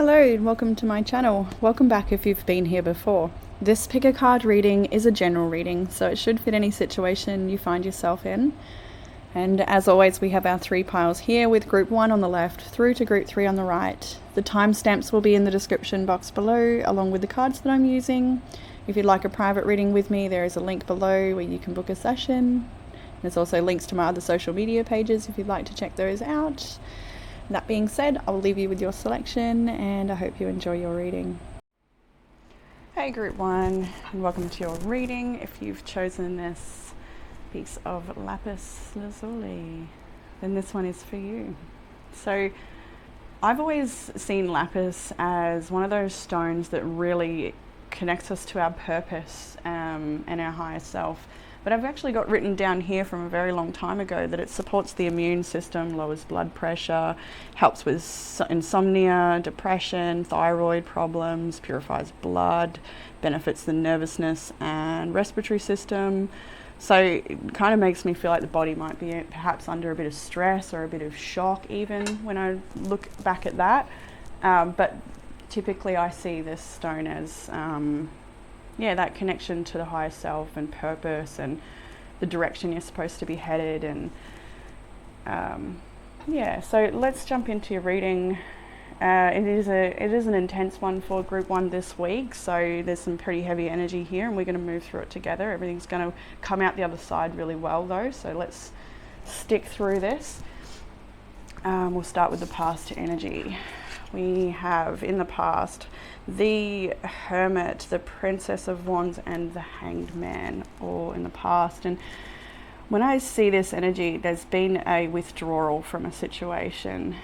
Hello and welcome to my channel. Welcome back if you've been here before. This pick a card reading is a general reading, so it should fit any situation you find yourself in. And as always, we have our three piles here with group 1 on the left through to group 3 on the right. The timestamps will be in the description box below, along with the cards that I'm using. If you'd like a private reading with me, there is a link below where you can book a session. There's also links to my other social media pages if you'd like to check those out. That being said, I'll leave you with your selection and I hope you enjoy your reading. Hey group 1, and welcome to your reading. If you've chosen this piece of lapis lazuli, then this one is for you. So I've always seen lapis as one of those stones that really connects us to our purpose and our higher self. But I've actually got written down here from a very long time ago that it supports the immune system, lowers blood pressure, helps with insomnia, depression, thyroid problems, purifies blood, benefits the nervousness and respiratory system. So it kind of makes me feel like the body might be perhaps under a bit of stress or a bit of shock even when I look back at that. But typically I see this stone as that connection to the higher self and purpose and the direction you're supposed to be headed. And so let's jump into your reading. It is an intense one for group 1 this week, so there's some pretty heavy energy here and we're going to move through it together. Everything's going to come out the other side really well though, so let's stick through this. We'll start with the past energy. We have in the past the Hermit, the Princess of Wands and the Hanged Man, all in the past. And when I see this energy, there's been a withdrawal from a situation.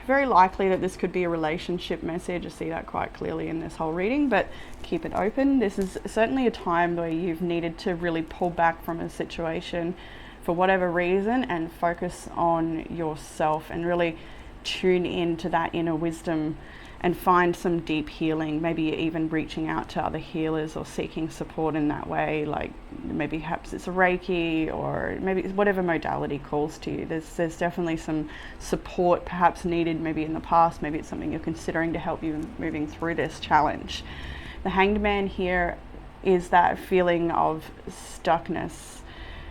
Very likely that this could be a relationship message. I see that quite clearly in this whole reading, but keep it open. This is certainly a time where you've needed to really pull back from a situation for whatever reason and focus on yourself and really tune into that inner wisdom and find some deep healing, maybe even reaching out to other healers or seeking support in that way, like maybe perhaps it's a Reiki or maybe it's whatever modality calls to you. There's definitely some support perhaps needed maybe in the past. Maybe it's something you're considering to help you moving through this challenge. The Hanged Man here is that feeling of stuckness.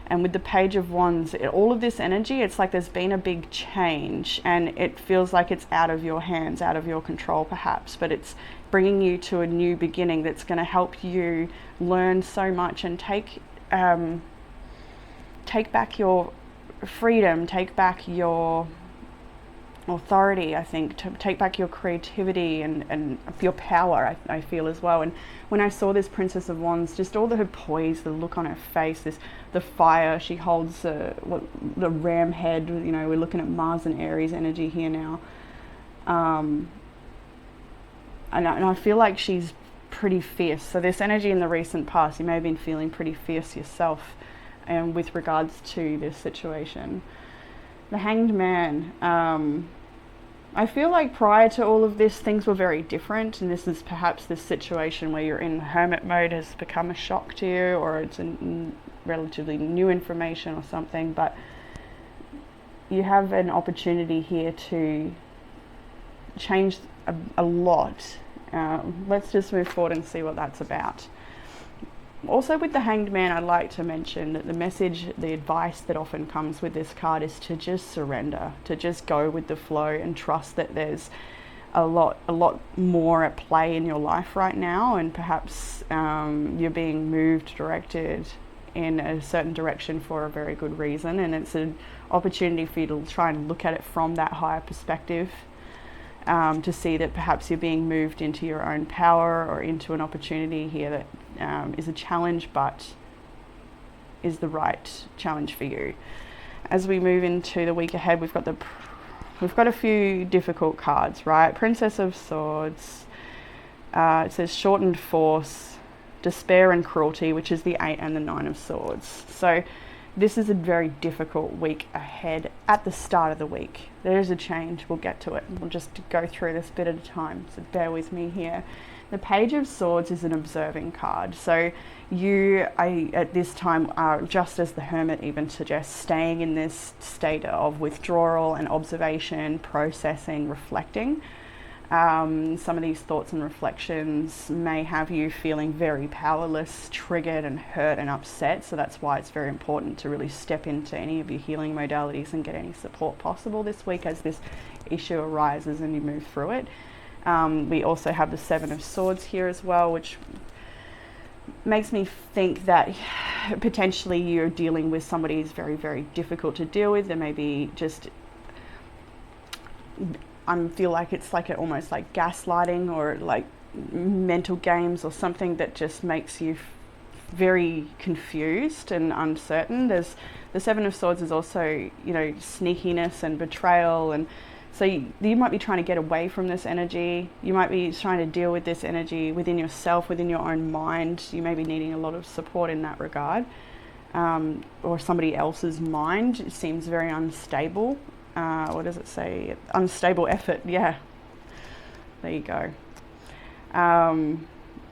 And with the Page of Wands, all of this energy, it's like there's been a big change and it feels like it's out of your hands, out of your control perhaps, but it's bringing you to a new beginning that's going to help you learn so much and take back your freedom, take back your authority, I think, to take back your creativity and your power, I feel as well. And when I saw this Princess of Wands, just all her poise, the look on her face, the fire, she holds the ram head, you know, we're looking at Mars and Aries energy here now. And I feel like she's pretty fierce. So this energy in the recent past, you may have been feeling pretty fierce yourself with regards to this situation. The Hanged Man, I feel like prior to all of this, things were very different, and this is perhaps this situation where you're in hermit mode has become a shock to you, or it's relatively new information or something, but you have an opportunity here to change a lot. Let's just move forward and see what that's about. Also with the Hanged Man, I'd like to mention that the message, the advice that often comes with this card is to just surrender, to just go with the flow and trust that there's a lot more at play in your life right now, and perhaps you're being moved, directed in a certain direction for a very good reason, and it's an opportunity for you to try and look at it from that higher perspective. To see that perhaps you're being moved into your own power or into an opportunity here that is a challenge but is the right challenge for you. As we move into the week ahead, we've got a few difficult cards, right? Princess of Swords, it says shortened force, despair and cruelty, which is the 8 and the 9 of Swords. So this is a very difficult week ahead at the start of the week. There is a change, we'll get to it. We'll just go through this bit at a time, so bear with me here. The Page of Swords is an observing card. So you, at this time, are just as the Hermit even suggests, staying in this state of withdrawal and observation, processing, reflecting. Some of these thoughts and reflections may have you feeling very powerless, triggered and hurt and upset. So that's why it's very important to really step into any of your healing modalities and get any support possible this week as this issue arises and you move through it. We also have the Seven of Swords here as well, which makes me think that potentially you're dealing with somebody who's very, very difficult to deal with. There may be just, I feel like it's like almost like gaslighting or like mental games or something that just makes you very confused and uncertain. There's the Seven of Swords is also, sneakiness and betrayal, and so you might be trying to get away from this energy. You might be trying to deal with this energy within yourself, within your own mind. You may be needing a lot of support in that regard, or somebody else's mind. It seems very unstable. What does it say? Unstable effort. Yeah, there you go.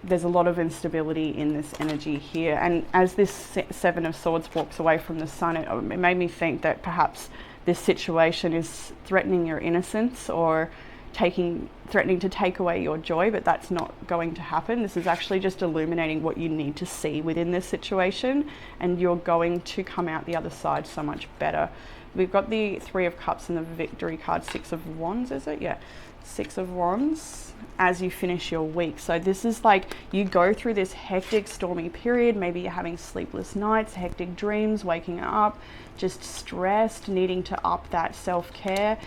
There's a lot of instability in this energy here, and as this Seven of Swords walks away from the Sun, it made me think that perhaps this situation is threatening your innocence or threatening to take away your joy, but that's not going to happen. This is actually just illuminating what you need to see within this situation, and you're going to come out the other side so much better. We've got the Three of Cups and the Victory card, Six of Wands, is it? Yeah, Six of Wands as you finish your week. So this is like you go through this hectic, stormy period. Maybe you're having sleepless nights, hectic dreams, waking up, just stressed, needing to up that self-care.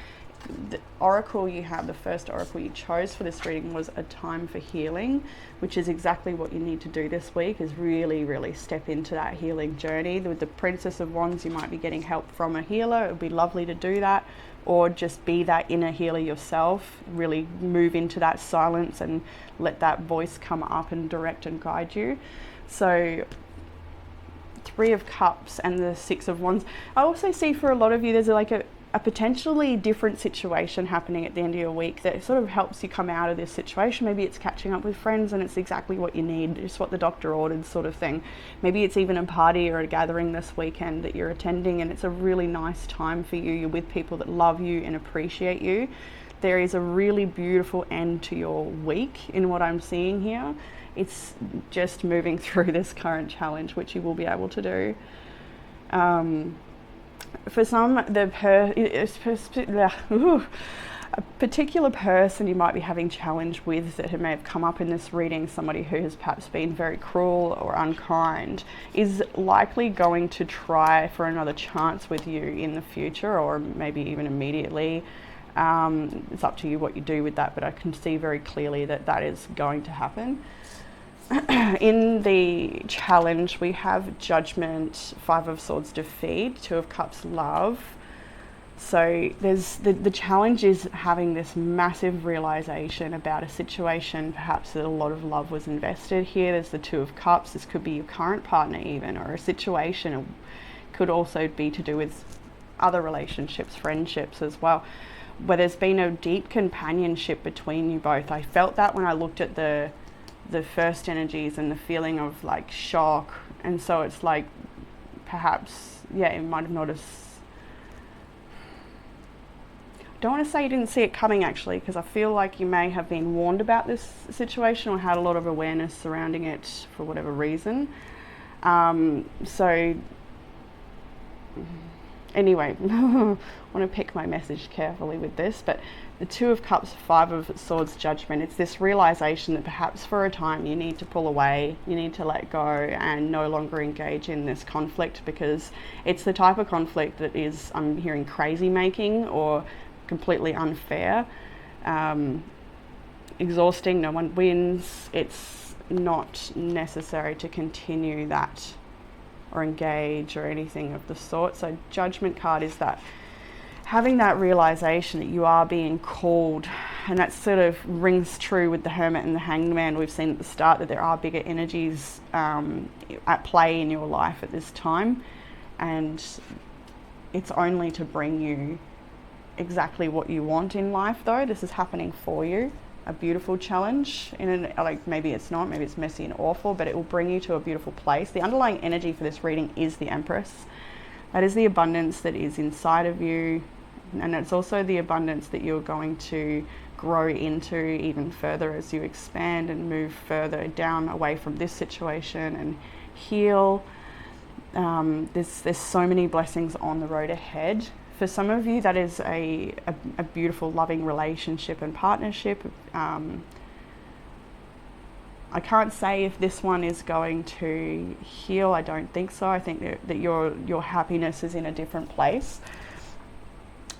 The oracle you have, the first oracle you chose for this reading was a time for healing, which is exactly what you need to do this week, is really, really step into that healing journey. With the Princess of Wands, you might be getting help from a healer. It would be lovely to do that, or just be that inner healer yourself, really move into that silence and let that voice come up and direct and guide you. So Three of Cups and the Six of Wands. I also see for a lot of you, there's like a potentially different situation happening at the end of your week that sort of helps you come out of this situation. Maybe it's catching up with friends and it's exactly what you need, just what the doctor ordered sort of thing. Maybe it's even a party or a gathering this weekend that you're attending and it's a really nice time for you. You're with people that love you and appreciate you. There is a really beautiful end to your week in what I'm seeing here. It's just moving through this current challenge, which you will be able to do. For some, a particular person you might be having challenge with that may have come up in this reading, somebody who has perhaps been very cruel or unkind, is likely going to try for another chance with you in the future, or maybe even immediately. It's up to you what you do with that, but I can see very clearly that that is going to happen. In the challenge, we have Judgment, Five of Swords, Defeat, Two of Cups, Love. So there's the challenge is having this massive realization about a situation, perhaps that a lot of love was invested here. There's the Two of Cups. This could be your current partner even, or a situation. It could also be to do with other relationships, friendships as well, where there's been a deep companionship between you both. I felt that when I looked at the first energies and the feeling of like shock, and so it's like perhaps it might have not I don't want to say you didn't see it coming actually, because I feel like you may have been warned about this situation or had a lot of awareness surrounding it for whatever reason. So anyway, I want to pick my message carefully with this, but the Two of Cups, Five of Swords, Judgment, it's this realization that perhaps for a time you need to pull away, you need to let go and no longer engage in this conflict, because it's the type of conflict that is, I'm hearing, crazy making or completely unfair, exhausting, no one wins. It's not necessary to continue that or engage or anything of the sort. So Judgment card is that having that realization that you are being called, and that sort of rings true with the Hermit and the Hanged Man. We've seen at the start that there are bigger energies at play in your life at this time, and it's only to bring you exactly what you want in life. Though this is happening for you, a beautiful challenge like maybe it's not, maybe it's messy and awful, but it will bring you to a beautiful place. The underlying energy for this reading is the Empress. That is the abundance that is inside of you, and it's also the abundance that you're going to grow into even further as you expand and move further down away from this situation and heal. There's so many blessings on the road ahead. For some of you, that is a beautiful, loving relationship and partnership. I can't say if this one is going to heal. I don't think so. I think that your happiness is in a different place.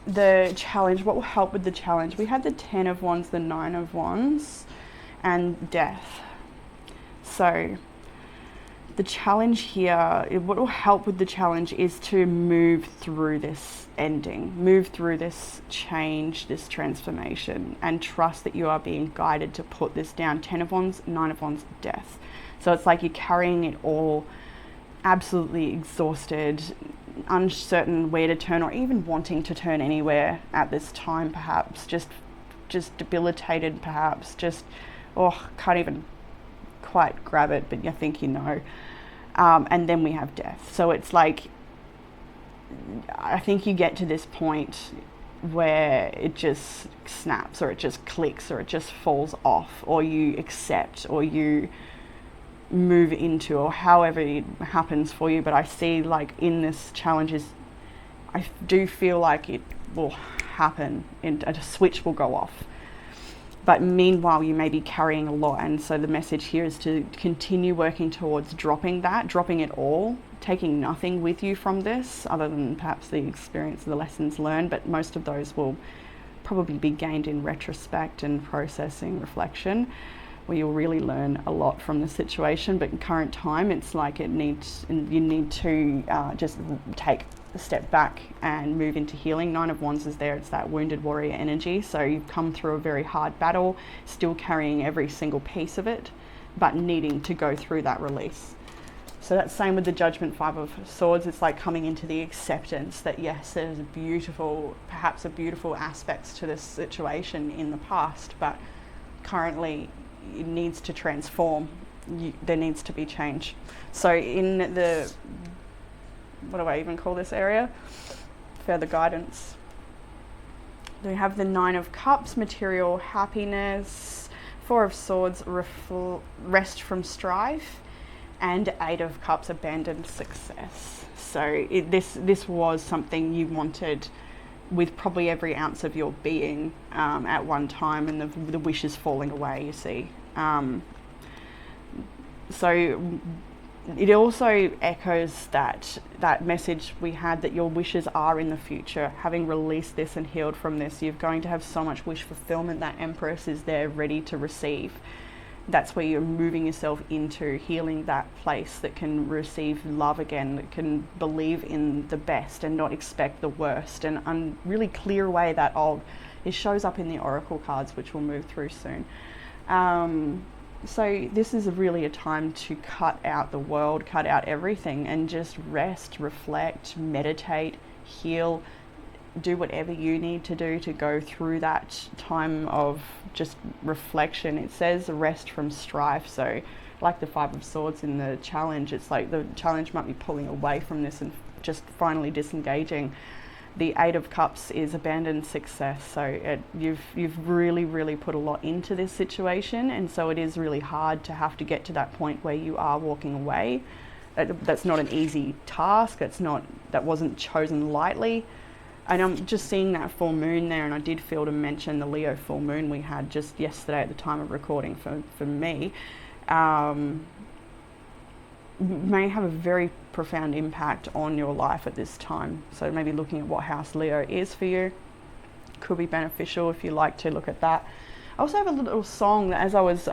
The challenge, what will help with the challenge? We had the 10 of Wands, the 9 of Wands, and death. So the challenge here, what will help with the challenge is to move through this ending, move through this change, this transformation, and trust that you are being guided to put this down. 10 of Wands, 9 of Wands, death. So it's like you're carrying it all, absolutely exhausted, uncertain where to turn, or even wanting to turn anywhere at this time, perhaps just debilitated, perhaps just can't even quite grab it, but I think you know. And then we have death. So it's like, I think you get to this point where it just snaps, or it just clicks, or it just falls off, or you accept, or you move into, or however it happens for you. But I see, like, in this challenges, I do feel like it will happen and a switch will go off. But meanwhile, you may be carrying a lot, and so the message here is to continue working towards dropping it all, taking nothing with you from this other than perhaps the experience, the lessons learned, but most of those will probably be gained in retrospect and processing, reflection, where you'll really learn a lot from the situation. But in current time, it's like you need to just take a step back and move into healing. 9 of Wands is there. It's that wounded warrior energy. So you've come through a very hard battle, still carrying every single piece of it, but needing to go through that release. So that's same with the Judgment, 5 of Swords. It's like coming into the acceptance that yes, there's perhaps a beautiful aspects to this situation in the past, but currently it needs to transform. There needs to be change. So in the, what do I even call this area? Further guidance. We have the 9 of Cups, material happiness, 4 of Swords, rest from strife, and 8 of Cups, abandoned success. So this was something you wanted with probably every ounce of your being at one time, and the wish is falling away, you see. So it also echoes that message we had, that your wishes are in the future. Having released this and healed from this, you're going to have so much wish fulfillment. That Empress is there ready to receive. That's where you're moving yourself into healing that place that can receive love again, that can believe in the best and not expect the worst, and really clear away that old. It shows up in the Oracle cards, which we'll move through soon. So this is really a time to cut out the world, cut out everything, and just rest, reflect, meditate, heal, do whatever you need to do to go through that time of just reflection. It says rest from strife. So like the 5 of Swords in the challenge, it's like the challenge might be pulling away from this and just finally disengaging. The 8 of Cups is abandoned success. So you've really put a lot into this situation, and so it is really hard to have to get to that point where you are walking away. That's not an easy task. That wasn't chosen lightly. And I'm just seeing that full moon there, and I did feel to mention the Leo full moon we had just yesterday at the time of recording for me. May have a very profound impact on your life at this time. So maybe looking at what house Leo is for you could be beneficial if you like to look at that. I also have a little song that, as I was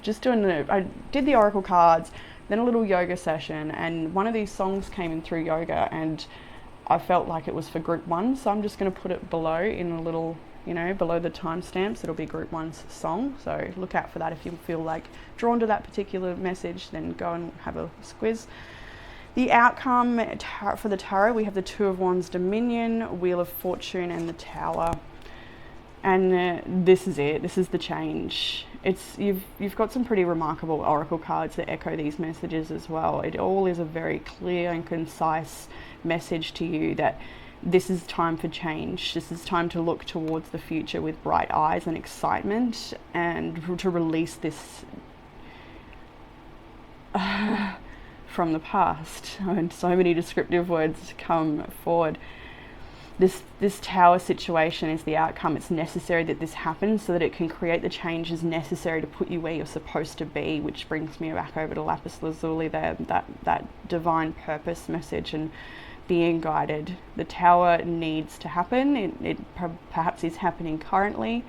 just I did the Oracle cards, then a little yoga session, and one of these songs came in through yoga, and I felt like it was for group 1, so I'm just going to put it below in a little, below the timestamps. It'll be group 1's song, so look out for that. If you feel like drawn to that particular message, then go and have a squiz. The outcome for the tarot, we have the 2 of Wands, Dominion, Wheel of Fortune, and the Tower. And this is it. This is the change. You've got some pretty remarkable oracle cards that echo these messages as well. It all is a very clear and concise message to you that this is time for change. This is time to look towards the future with bright eyes and excitement, and to release this from the past. And so many descriptive words come forward. This tower situation is the outcome. It's necessary that this happens so that it can create the changes necessary to put you where you're supposed to be, which brings me back over to lapis lazuli there, that divine purpose message and being guided. The tower needs to happen. It perhaps is happening currently,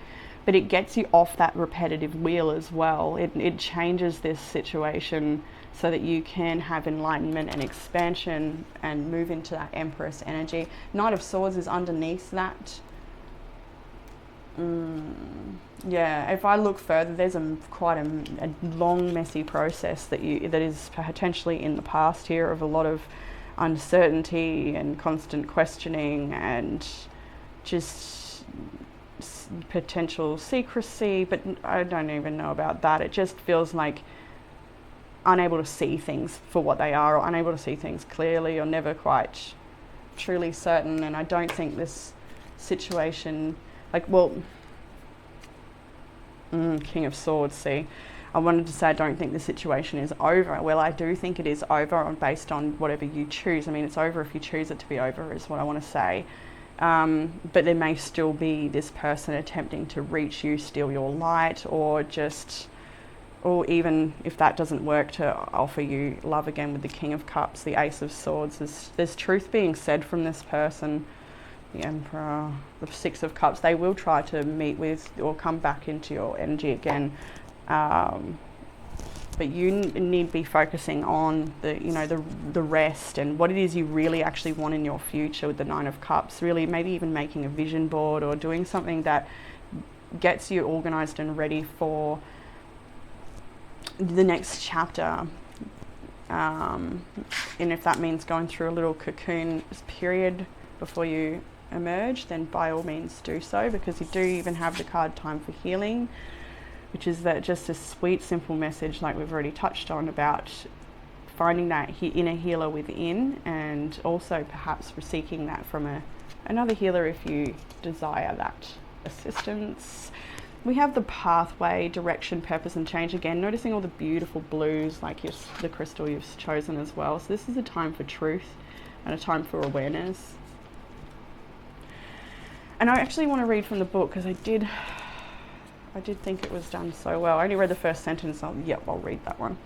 but it gets you off that repetitive wheel as well. It changes this situation so that you can have enlightenment and expansion and move into that Empress energy. Knight of Swords is underneath that. Yeah, if I look further, there's quite a long, messy process that is potentially in the past here, of a lot of uncertainty and constant questioning and just potential secrecy, but I don't even know about that. It just feels like unable to see things for what they are, or unable to see things clearly, or never quite truly certain. And I don't think this situation, King of Swords, see, I wanted to say I don't think the situation is over. Well, I do think it is over based on whatever you choose. I mean, it's over if you choose it to be over, is what I want to say. But there may still be this person attempting to reach you, steal your light, or even if that doesn't work, to offer you love again with the King of Cups, the Ace of Swords. There's truth being said from this person, the Emperor, the Six of Cups. They will try to meet with or come back into your energy again. But you need to be focusing on the rest and what it is you really actually want in your future with the Nine of Cups. Really, maybe even making a vision board or doing something that gets you organized and ready for the next chapter. And if that means going through a little cocoon period before you emerge, then by all means do so, because you do even have the card Time for Healing, which is that just a sweet, simple message like we've already touched on about finding that inner healer within, and also perhaps seeking that from another healer if you desire that assistance. We have the pathway, direction, purpose and change. Again, noticing all the beautiful blues, like the crystal you've chosen as well. So this is a time for truth and a time for awareness. And I actually want to read from the book, because I did think it was done so well. I only read the first sentence. I'll read that one.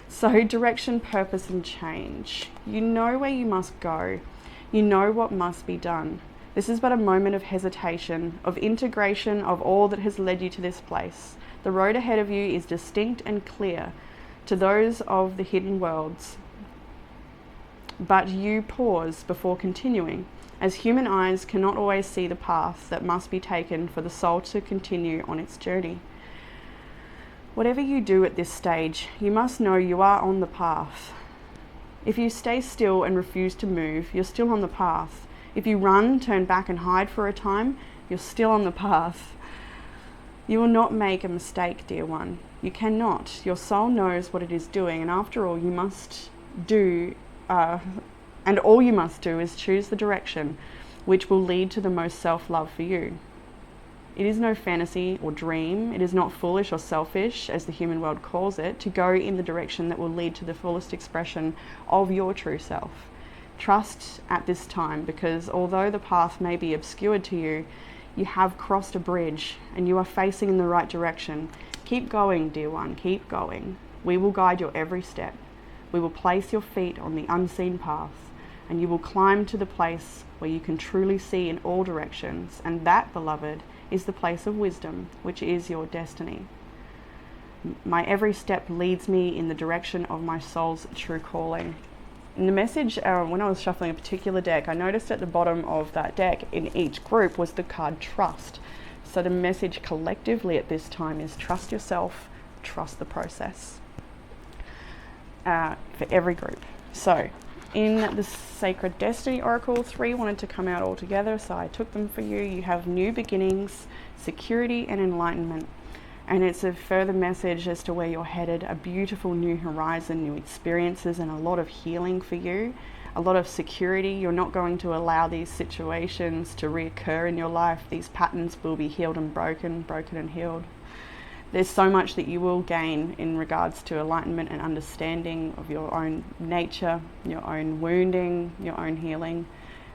So, direction, purpose and change. You know where you must go. You know what must be done. This is but a moment of hesitation, of integration of all that has led you to this place. The road ahead of you is distinct and clear to those of the hidden worlds. But you pause before continuing, as human eyes cannot always see the path that must be taken for the soul to continue on its journey. Whatever you do at this stage, you must know you are on the path. If you stay still and refuse to move, you're still on the path. If you run, turn back and hide for a time, you're still on the path. You will not make a mistake, dear one. You cannot. Your soul knows what it is doing, and after all, you must do, and all you must do is choose the direction which will lead to the most self-love for you. It is no fantasy or dream. It is not foolish or selfish, as the human world calls it, to go in the direction that will lead to the fullest expression of your true self. Trust at this time, because although the path may be obscured to you, you have crossed a bridge and you are facing in the right direction. Keep going, dear one, keep going. We will guide your every step. We will place your feet on the unseen path, and you will climb to the place where you can truly see in all directions. And that, beloved, is the place of wisdom, which is your destiny. My every step leads me in the direction of my soul's true calling. In the message, when I was shuffling a particular deck, I noticed at the bottom of that deck in each group was the card Trust. So the message collectively at this time is trust yourself, trust the process, for every group. So in the Sacred Destiny Oracle, 3 wanted to come out all together, so I took them for you. You have new beginnings, security and enlightenment. And it's a further message as to where you're headed, a beautiful new horizon, new experiences, and a lot of healing for you. a lot of security. You're not going to allow these situations to reoccur in your life. These patterns will be healed and broken, broken and healed. There's so much that you will gain in regards to enlightenment and understanding of your own nature, your own wounding, your own healing,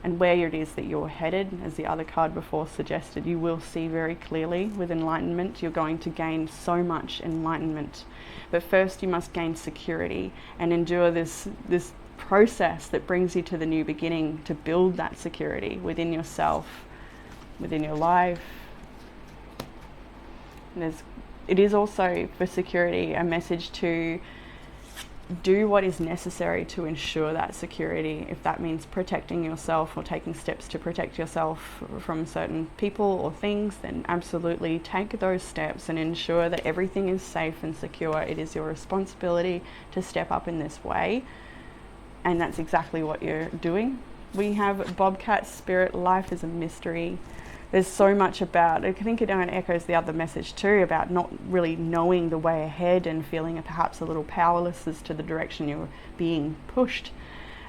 and where it is that you're headed. As the other card before suggested, you will see very clearly with enlightenment. You're going to gain so much enlightenment. But first you must gain security and endure this process that brings you to the new beginning, to build that security within yourself, within your life. It is also for security a message to do what is necessary to ensure that security. If that means protecting yourself or taking steps to protect yourself from certain people or things, then absolutely take those steps and ensure that everything is safe and secure. It is your responsibility to step up in this way, and that's exactly what you're doing. We have Bobcat Spirit, life is a mystery. There's so much about, I think it echoes the other message too, about not really knowing the way ahead and feeling perhaps a little powerless as to the direction you're being pushed.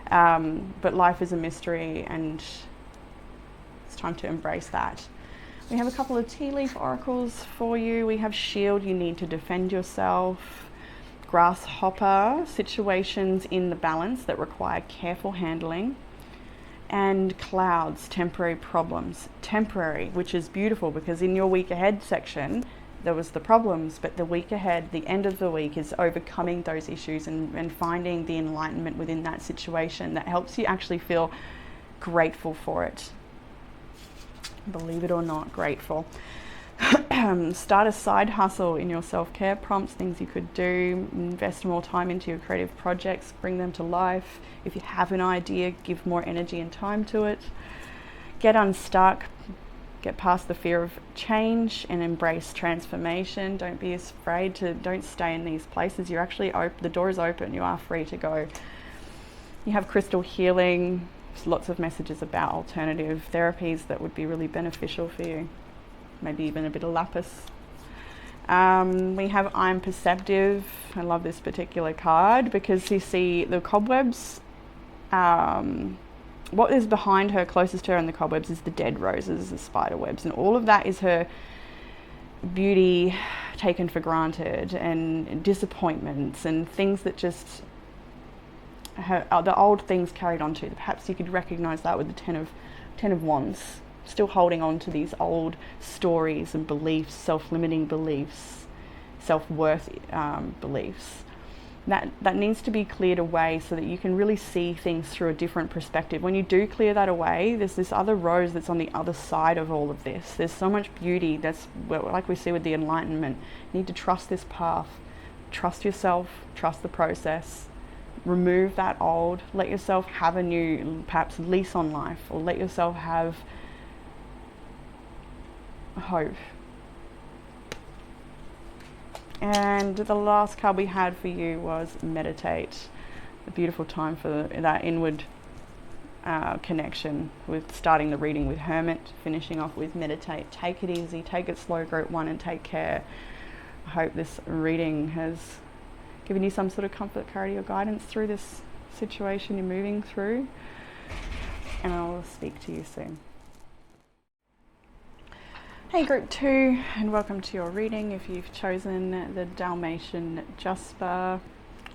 But life is a mystery, and it's time to embrace that. We have a couple of tea leaf oracles for you. We have Shield, you need to defend yourself. Grasshopper, situations in the balance that require careful handling. And Clouds, temporary problems. Temporary, which is beautiful, because in your week ahead section there was the problems, but the week ahead, the end of the week, is overcoming those issues and finding the enlightenment within that situation that helps you actually feel grateful for it. Believe it or not, grateful. Start a side hustle in your self-care prompts, things you could do. Invest more time into your creative projects, bring them to life. If you have an idea, give more energy and time to it. Get unstuck, get past the fear of change and embrace transformation. Don't be afraid don't stay in these places. You're actually the door is open, you are free to go. You have crystal healing. There's lots of messages about alternative therapies that would be really beneficial for you. Maybe even a bit of lapis. We have I'm Perceptive. I love this particular card because you see the cobwebs. What is behind her, closest to her in the cobwebs, is the dead roses, the spider webs, and all of that is her beauty taken for granted and disappointments and things that just the old things carried on to. Perhaps you could recognize that with the Ten of Wands. Still holding on to these old stories and beliefs, self-limiting beliefs, self-worth beliefs. That needs to be cleared away so that you can really see things through a different perspective. When you do clear that away, there's this other rose that's on the other side of all of this. There's so much beauty. That's like we see with the enlightenment. You need to trust this path. Trust yourself, trust the process. Remove that old. Let yourself have a new, perhaps, lease on life, or let yourself have hope. And the last card we had for you was Meditate. A beautiful time for that inward connection, with starting the reading with Hermit, finishing off with Meditate. Take it easy, take it slow, group one, and take care. I hope this reading has given you some sort of comfort, clarity, or guidance through this situation you're moving through, and I'll speak to you soon. Hey group 2, and welcome to your reading. If you've chosen the Dalmatian Jasper,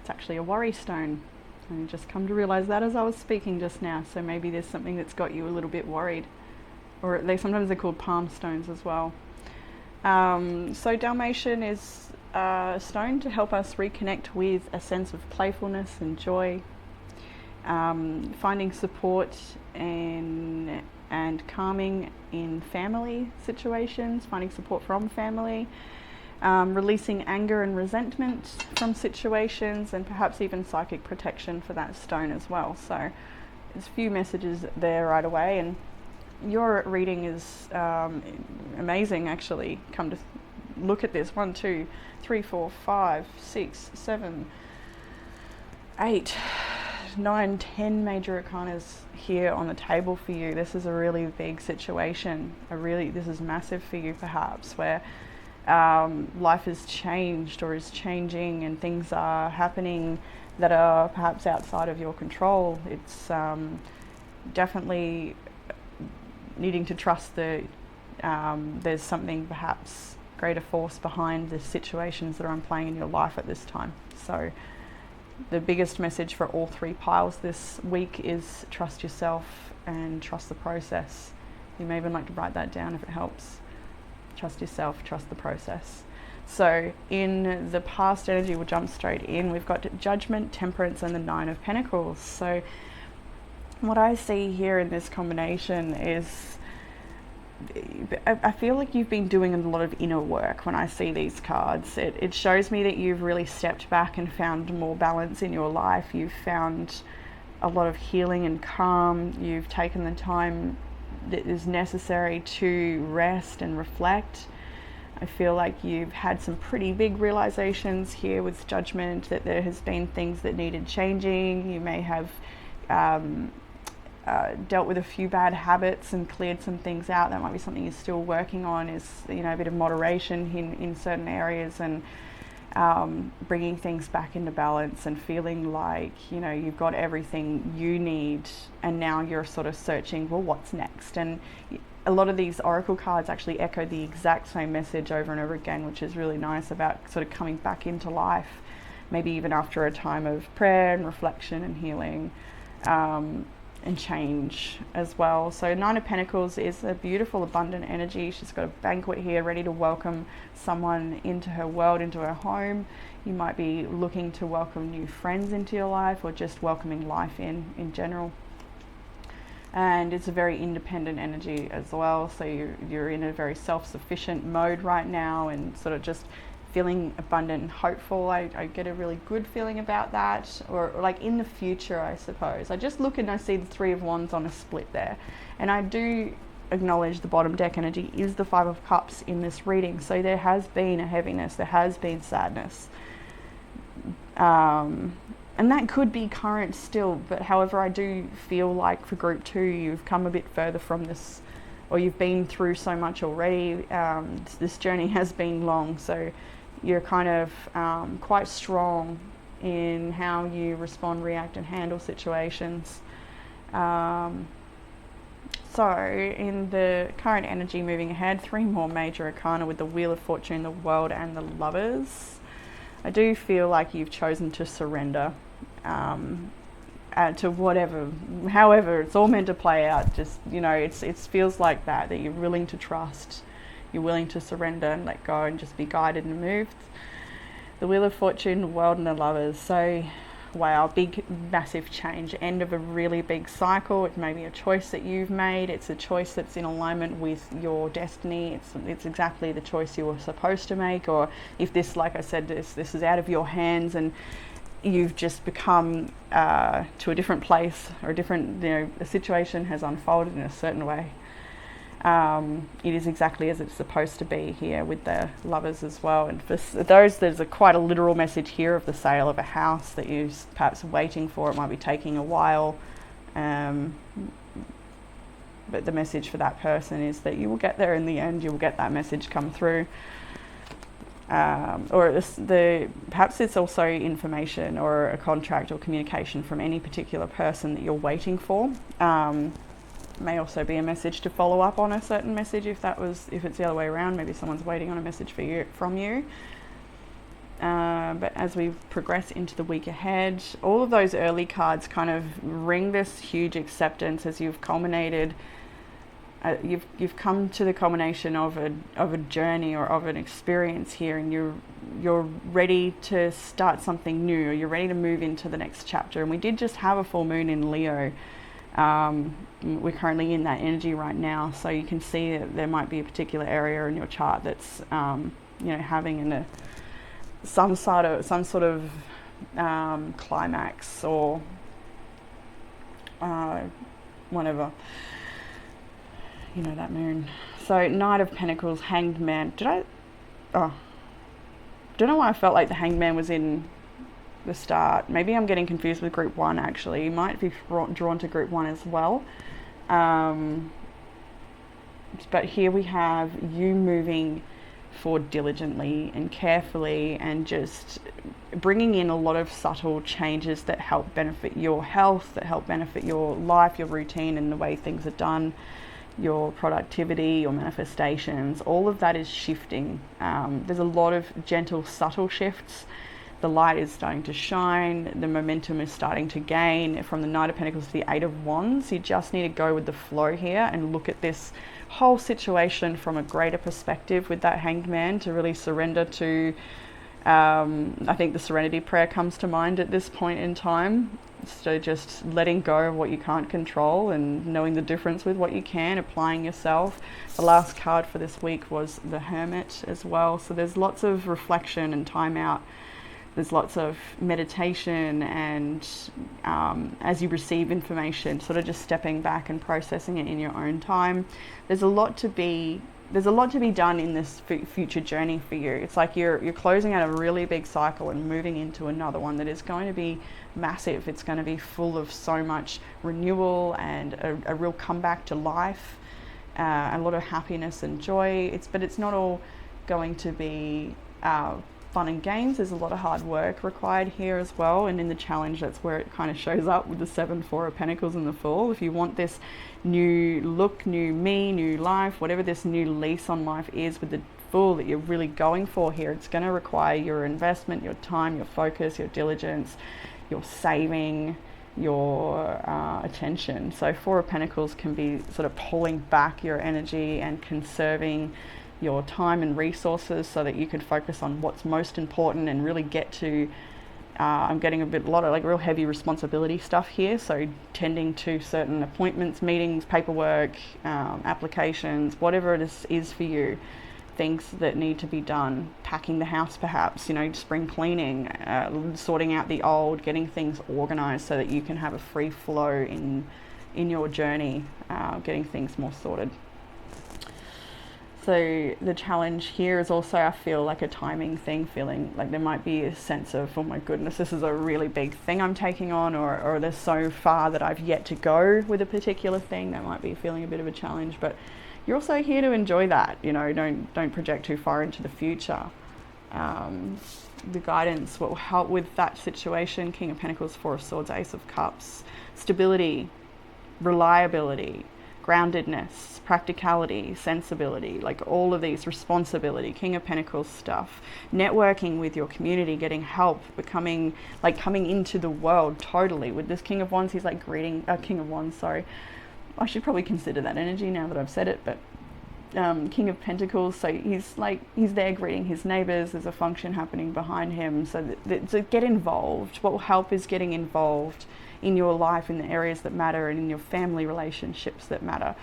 it's actually a worry stone. I just come to realize that as I was speaking just now, so maybe there's something that's got you a little bit worried, or sometimes they're called palm stones as well. So Dalmatian is a stone to help us reconnect with a sense of playfulness and joy, finding support and calming in family situations, finding support from family, releasing anger and resentment from situations, and perhaps even psychic protection for that stone as well. So there's a few messages there right away, and your reading is amazing actually. Come to look at this, 1, 2, 3, 4, 5, 6, 7, 8, 9, 10 major arcanas here on the table for you. This is a really big situation. This is massive for you perhaps, where life has changed or is changing, and things are happening that are perhaps outside of your control. It's definitely needing to trust that there's something, perhaps greater force behind the situations that are unplaying in your life at this time. So the biggest message for all three piles this week is trust yourself and trust the process. You may even like to write that down if it helps. Trust yourself, trust the process. So in the past energy, we'll jump straight in. We've got Judgment, Temperance, and the Nine of Pentacles. So what I see here in this combination is, I feel like you've been doing a lot of inner work when I see these cards. It shows me that you've really stepped back and found more balance in your life. You've found a lot of healing and calm. You've taken the time that is necessary to rest and reflect. I feel like you've had some pretty big realizations here with Judgment, that there has been things that needed changing. You may have dealt with a few bad habits and cleared some things out. That might be something you're still working on, is, you know, a bit of moderation in certain areas, and bringing things back into balance and feeling like, you know, you've got everything you need, and now you're sort of searching, well, what's next? And a lot of these oracle cards actually echo the exact same message over and over again, which is really nice, about sort of coming back into life, maybe even after a time of prayer and reflection and healing, and change as well. So Nine of Pentacles is a beautiful, abundant energy. She's got a banquet here ready to welcome someone into her world, into her home. You might be looking to welcome new friends into your life, or just welcoming life in general. And it's a very independent energy as well, so you're in a very self-sufficient mode right now, and sort of just feeling abundant and hopeful. I get a really good feeling about that, or like in the future, I suppose. I just look and I see the Three of Wands on a split there, and I do acknowledge the bottom deck energy is the Five of Cups in this reading. So there has been a heaviness, there has been sadness, and that could be current still. But however, I do feel like for group 2, you've come a bit further from this, or you've been through so much already. This journey has been long, so you're kind of quite strong in how you respond, react, and handle situations. So in the current energy moving ahead, 3 more major arcana with the Wheel of Fortune, the World, and the Lovers. I do feel like you've chosen to surrender to whatever, however it's all meant to play out. Just, you know, it feels like that you're willing to trust, you're willing to surrender and let go and just be guided and moved. The Wheel of Fortune, the World, and the Lovers. So wow, big massive change, end of a really big cycle. It may be a choice that you've made. It's a choice that's in alignment with your destiny. It's exactly the choice you were supposed to make. Or if this, like I said, this is out of your hands and you've just become to a different place, or a different, you know, a situation has unfolded in a certain way. It is exactly as it's supposed to be here with the Lovers as well. And for those, there's quite a literal message here of the sale of a house that you're perhaps waiting for. It might be taking a while, but the message for that person is that you will get there in the end. You will get that message come through. Or perhaps it's also information or a contract or communication from any particular person that you're waiting for. May also be a message to follow up on a certain message if it's the other way around. Maybe someone's waiting on a message from you. But as we progress into the week ahead, all of those early cards kind of ring this huge acceptance as you've culminated. You've come to the culmination of a journey or of an experience here, and you're ready to start something new, or you're ready to move into the next chapter. And we did just have a full moon in Leo. We're currently in that energy right now, so you can see that there might be a particular area in your chart that's having some sort of climax or whatever. You know, that moon. So Knight of Pentacles, Hanged Man. Don't know why I felt like the Hanged Man was in the start. Maybe I'm getting confused with group 1 actually. You might be drawn to group 1 as well. But here we have you moving forward diligently and carefully, and just bringing in a lot of subtle changes that help benefit your health, that help benefit your life, your routine, and the way things are done, your productivity, your manifestations. All of that is shifting. There's a lot of gentle, subtle shifts. The light is starting to shine, the momentum is starting to gain. From the Knight of Pentacles to the Eight of Wands, you just need to go with the flow here and look at this whole situation from a greater perspective with that Hanged Man, to really surrender to, I think the Serenity Prayer comes to mind at this point in time. So just letting go of what you can't control and knowing the difference with what you can, applying yourself. The last card for this week was the Hermit as well. So there's lots of reflection and time out. There's lots of meditation, and as you receive information, sort of just stepping back and processing it in your own time. There's a lot to be done in this future journey for you. It's like you're closing out a really big cycle and moving into another one that is going to be massive. It's going to be full of so much renewal and a real comeback to life, a lot of happiness and joy. But it's not all going to be fun and games. There's a lot of hard work required here as well, and in the challenge, that's where it kind of shows up with the 7, 4 of Pentacles and the Fool. If you want this new look, new me, new life, whatever this new lease on life is with the Fool that you're really going for here, it's going to require your investment, your time, your focus, your diligence, your saving, your attention. So 4 of Pentacles can be sort of pulling back your energy and conserving your time and resources so that you can focus on what's most important and really get to I'm getting a lot of like real heavy responsibility stuff here, so tending to certain appointments, meetings, paperwork, applications, whatever it is for you, things that need to be done, packing the house perhaps, spring cleaning, sorting out the old, getting things organized so that you can have a free flow in your journey, getting things more sorted. So the challenge here is also, I feel like a timing thing, feeling like there might be a sense of, oh my goodness, this is a really big thing I'm taking on, or there's so far that I've yet to go with a particular thing. That might be feeling a bit of a challenge, but you're also here to enjoy that. Don't project too far into the future. The guidance, what will help with that situation: King of Pentacles, 4 of Swords, Ace of Cups, stability, reliability, groundedness, practicality, sensibility, like all of these, responsibility, King of Pentacles stuff, networking with your community, getting help, coming into the world totally. With this King of Wands, he's like greeting, King of Wands, sorry. I should probably consider that energy now that I've said it, but King of Pentacles, so he's there greeting his neighbors. There's a function happening behind him, so get involved. What will help is getting involved in your life, in the areas that matter, and in your family relationships that matter,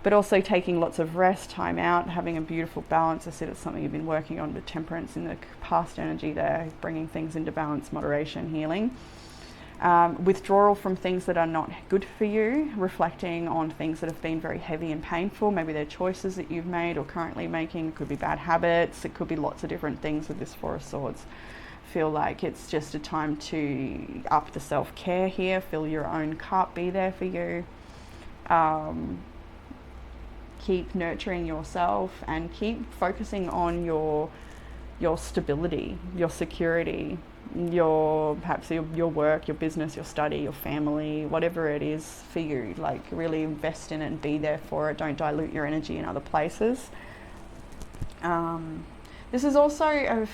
but also taking lots of rest, time out, having a beautiful balance. I said it's something you've been working on, with temperance in the past energy there, bringing things into balance, moderation, healing. Withdrawal from things that are not good for you, reflecting on things that have been very heavy and painful. Maybe they're choices that you've made or currently making. It could be bad habits. It could be lots of different things with this 4 of Swords. Feel like it's just a time to up the self-care here, fill your own cup, be there for you. Keep nurturing yourself and keep focusing on your stability, your security, perhaps your work, your business, your study, your family, whatever it is for you. Like, really invest in it and be there for it. Don't dilute your energy in other places. This is also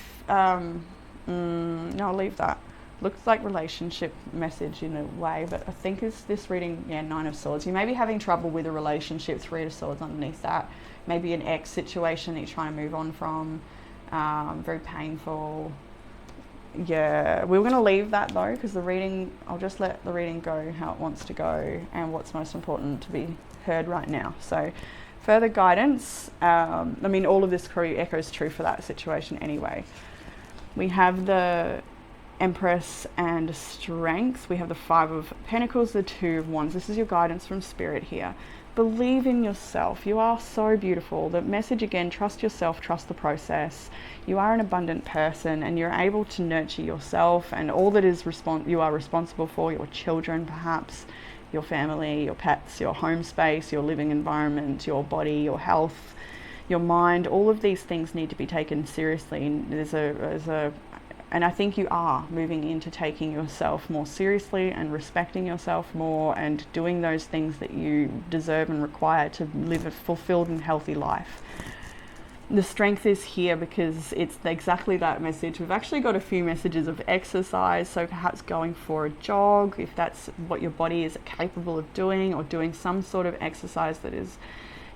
no, I'll leave that. Looks like relationship message in a way, but I think is this reading, 9 of Swords. You may be having trouble with a relationship, 3 of Swords underneath that. Maybe an ex situation that you're trying to move on from. Very painful. Yeah, we're going to leave that though, because I'll just let the reading go how it wants to go and what's most important to be heard right now. So further guidance, all of this echoes true for that situation anyway. We have the Empress and Strength. We have the 5 of Pentacles, the 2 of Wands. This is your guidance from Spirit here. Believe in yourself. You are so beautiful. The message again, trust yourself, trust the process. You are an abundant person and you're able to nurture yourself and all that is you are responsible for, your children perhaps, your family, your pets, your home space, your living environment, your body, your health, your mind. All of these things need to be taken seriously. And there's a And I think you are moving into taking yourself more seriously and respecting yourself more and doing those things that you deserve and require to live a fulfilled and healthy life. The strength is here because it's exactly that message. We've actually got a few messages of exercise, so perhaps going for a jog if that's what your body is capable of doing, or doing some sort of exercise that is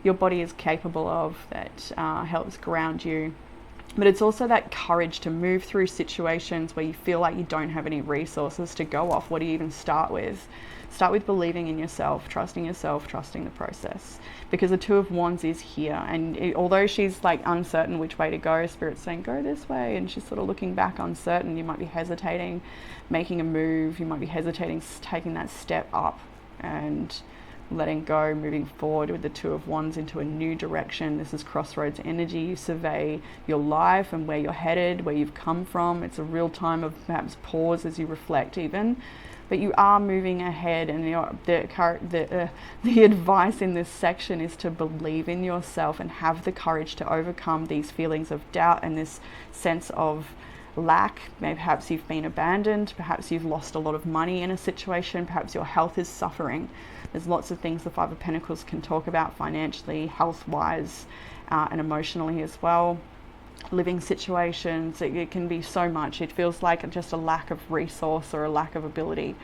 your body is capable of, that helps ground you. But it's also that courage to move through situations where you feel like you don't have any resources to go off. What do you even start with? Start with believing in yourself, trusting the process. Because the Two of Wands is here. And although she's like uncertain which way to go, Spirit's saying, go this way. And she's sort of looking back uncertain. You might be hesitating, making a move. You might be hesitating, taking that step up and letting go, moving forward with the Two of Wands into a new direction. This is crossroads energy. You survey your life and where you're headed, where you've come from. It's a real time of perhaps pause as you reflect even. But you are moving ahead, and the advice in this section is to believe in yourself and have the courage to overcome these feelings of doubt and this sense of lack. Maybe perhaps you've been abandoned, perhaps you've lost a lot of money in a situation, perhaps your health is suffering. There's lots of things the Five of Pentacles can talk about financially, health-wise, and emotionally as well. Living situations, it can be so much. It feels like just a lack of resource or a lack of ability.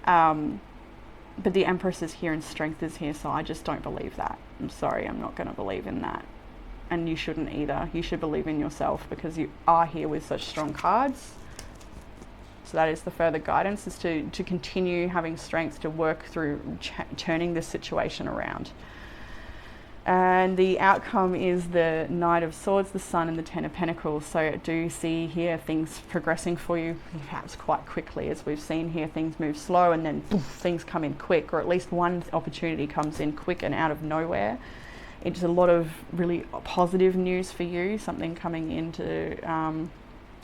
But the Empress is here and strength is here, so I just don't believe that. I'm sorry, I'm not going to believe in that. And you shouldn't either. You should believe in yourself because you are here with such strong cards. So that is the further guidance, is to continue having strength to work through turning this situation around. And the outcome is the Knight of Swords, the Sun, and the Ten of Pentacles. So I do see here things progressing for you, perhaps quite quickly. As we've seen here, things move slow and then poof, things come in quick, or at least one opportunity comes in quick and out of nowhere. It's a lot of really positive news for you, something coming in to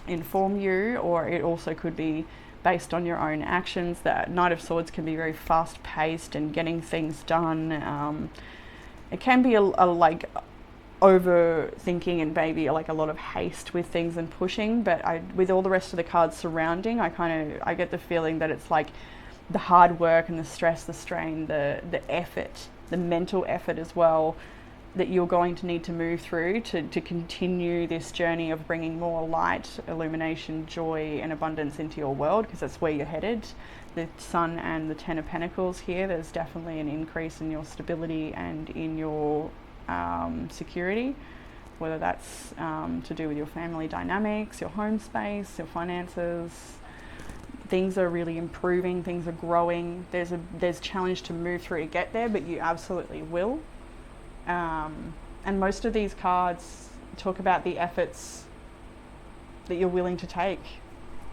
inform you, or it also could be based on your own actions. That Knight of Swords can be very fast paced and getting things done. It can be a like overthinking and maybe like a lot of haste with things and pushing, but with all the rest of the cards surrounding, I get the feeling that it's like the hard work and the stress, the strain, the effort, the mental effort as well, that you're going to need to move through to continue this journey of bringing more light, illumination, joy and abundance into your world, because that's where you're headed. The Sun and the Ten of Pentacles here, there's definitely an increase in your stability and in your security, whether that's to do with your family dynamics, your home space, your finances. Things are really improving, things are growing. There's challenge to move through to get there, but you absolutely will. And most of these cards talk about the efforts that you're willing to take.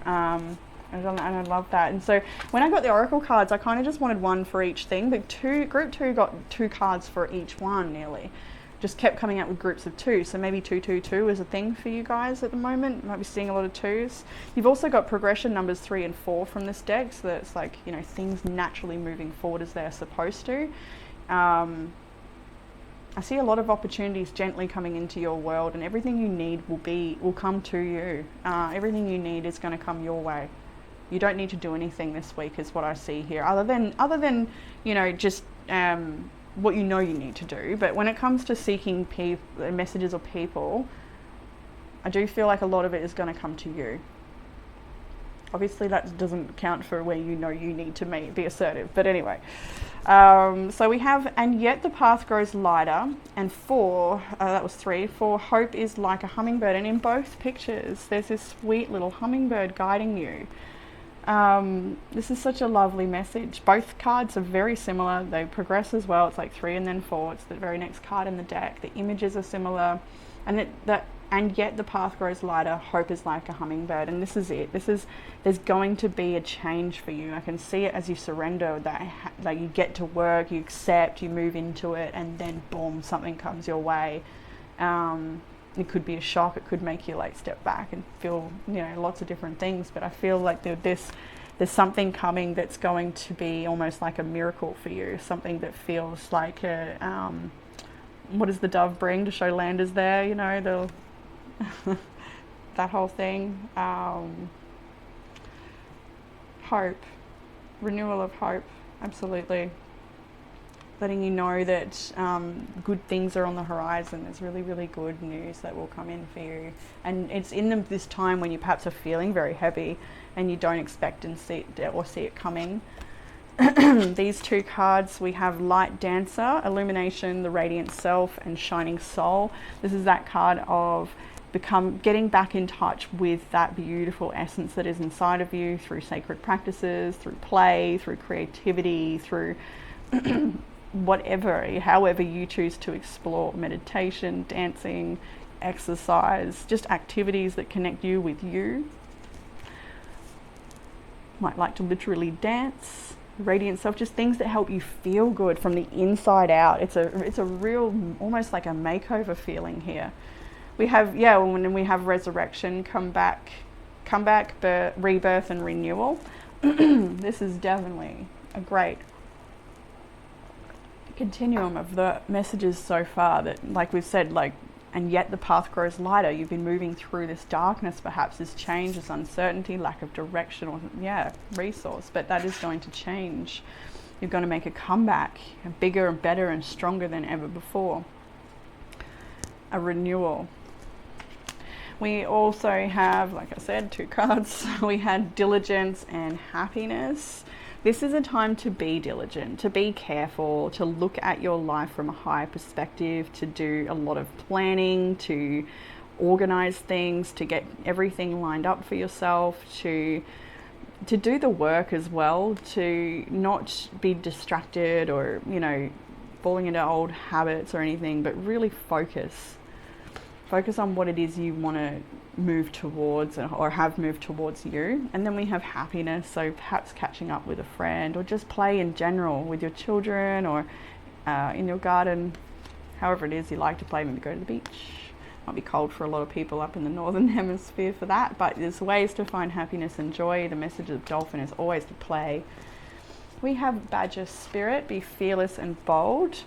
And I love that. And so when I got the Oracle cards, I kind of just wanted one for each thing, but group two got 2 cards for each one nearly. Just kept coming out with groups of 2. So maybe 222 is a thing for you guys at the moment. You might be seeing a lot of 2s. You've also got progression numbers 3 and 4 from this deck. So that's like, you know, things naturally moving forward as they're supposed to. I see a lot of opportunities gently coming into your world, and everything you need will come to you. Everything you need is going to come your way. You don't need to do anything this week, is what I see here, other than you know, just what you know you need to do. But when it comes to seeking messages or people, I do feel like a lot of it is going to come to you. Obviously that doesn't count for where you know you need to be assertive, but anyway. So we have, and yet the path grows lighter, and 4, that was 3, 4, hope is like a hummingbird. And in both pictures there's this sweet little hummingbird guiding you. This is such a lovely message. Both cards are very similar, they progress as well. It's like 3 and then 4, it's the very next card in the deck. The images are similar, and yet the path grows lighter, hope is like a hummingbird. And this is it. There's going to be a change for you. I can see it as you surrender, that you get to work, you accept, you move into it, and then boom, something comes your way. It could be a shock, it could make you like step back and feel, you know, lots of different things. But I feel like there's something coming that's going to be almost like a miracle for you. Something that feels like what does the dove bring to show land is there? You know, that whole thing. Hope, renewal of hope, absolutely. Letting you know that good things are on the horizon. There's really, really good news that will come in for you. And it's in this time when you perhaps are feeling very heavy and you don't expect and see it coming. These two cards, we have Light Dancer, Illumination, the Radiant Self, and Shining Soul. This is that card of getting back in touch with that beautiful essence that is inside of you through sacred practices, through play, through creativity, through however you choose to explore, meditation, dancing, exercise, just activities that connect you with you. Might like to literally dance, radiant self, just things that help you feel good from the inside out. It's a real, almost like a makeover feeling here. We have, when we have resurrection, come back, rebirth and renewal. This is definitely a great continuum of the messages so far that, like we've said, and yet the path grows lighter. You've been moving through this darkness, perhaps this change, this uncertainty, lack of direction, or resource, but that is going to change. You're going to make a comeback, bigger and better and stronger than ever before. A renewal. We also have, like I said, two cards. We had diligence and happiness. This is a time to be diligent, to be careful, to look at your life from a higher perspective, to do a lot of planning, to organize things, to get everything lined up for yourself, to do the work as well, to not be distracted or, falling into old habits or anything, but really focus on what it is you want to move towards or have moved towards you. And then we have happiness, so perhaps catching up with a friend or just play in general with your children or in your garden, however it is you like to play. Maybe go to the beach. Might be cold for a lot of people up in the northern hemisphere for that, but there's ways to find happiness and joy. The message of dolphin is always to play. We have Badger Spirit, be fearless and bold.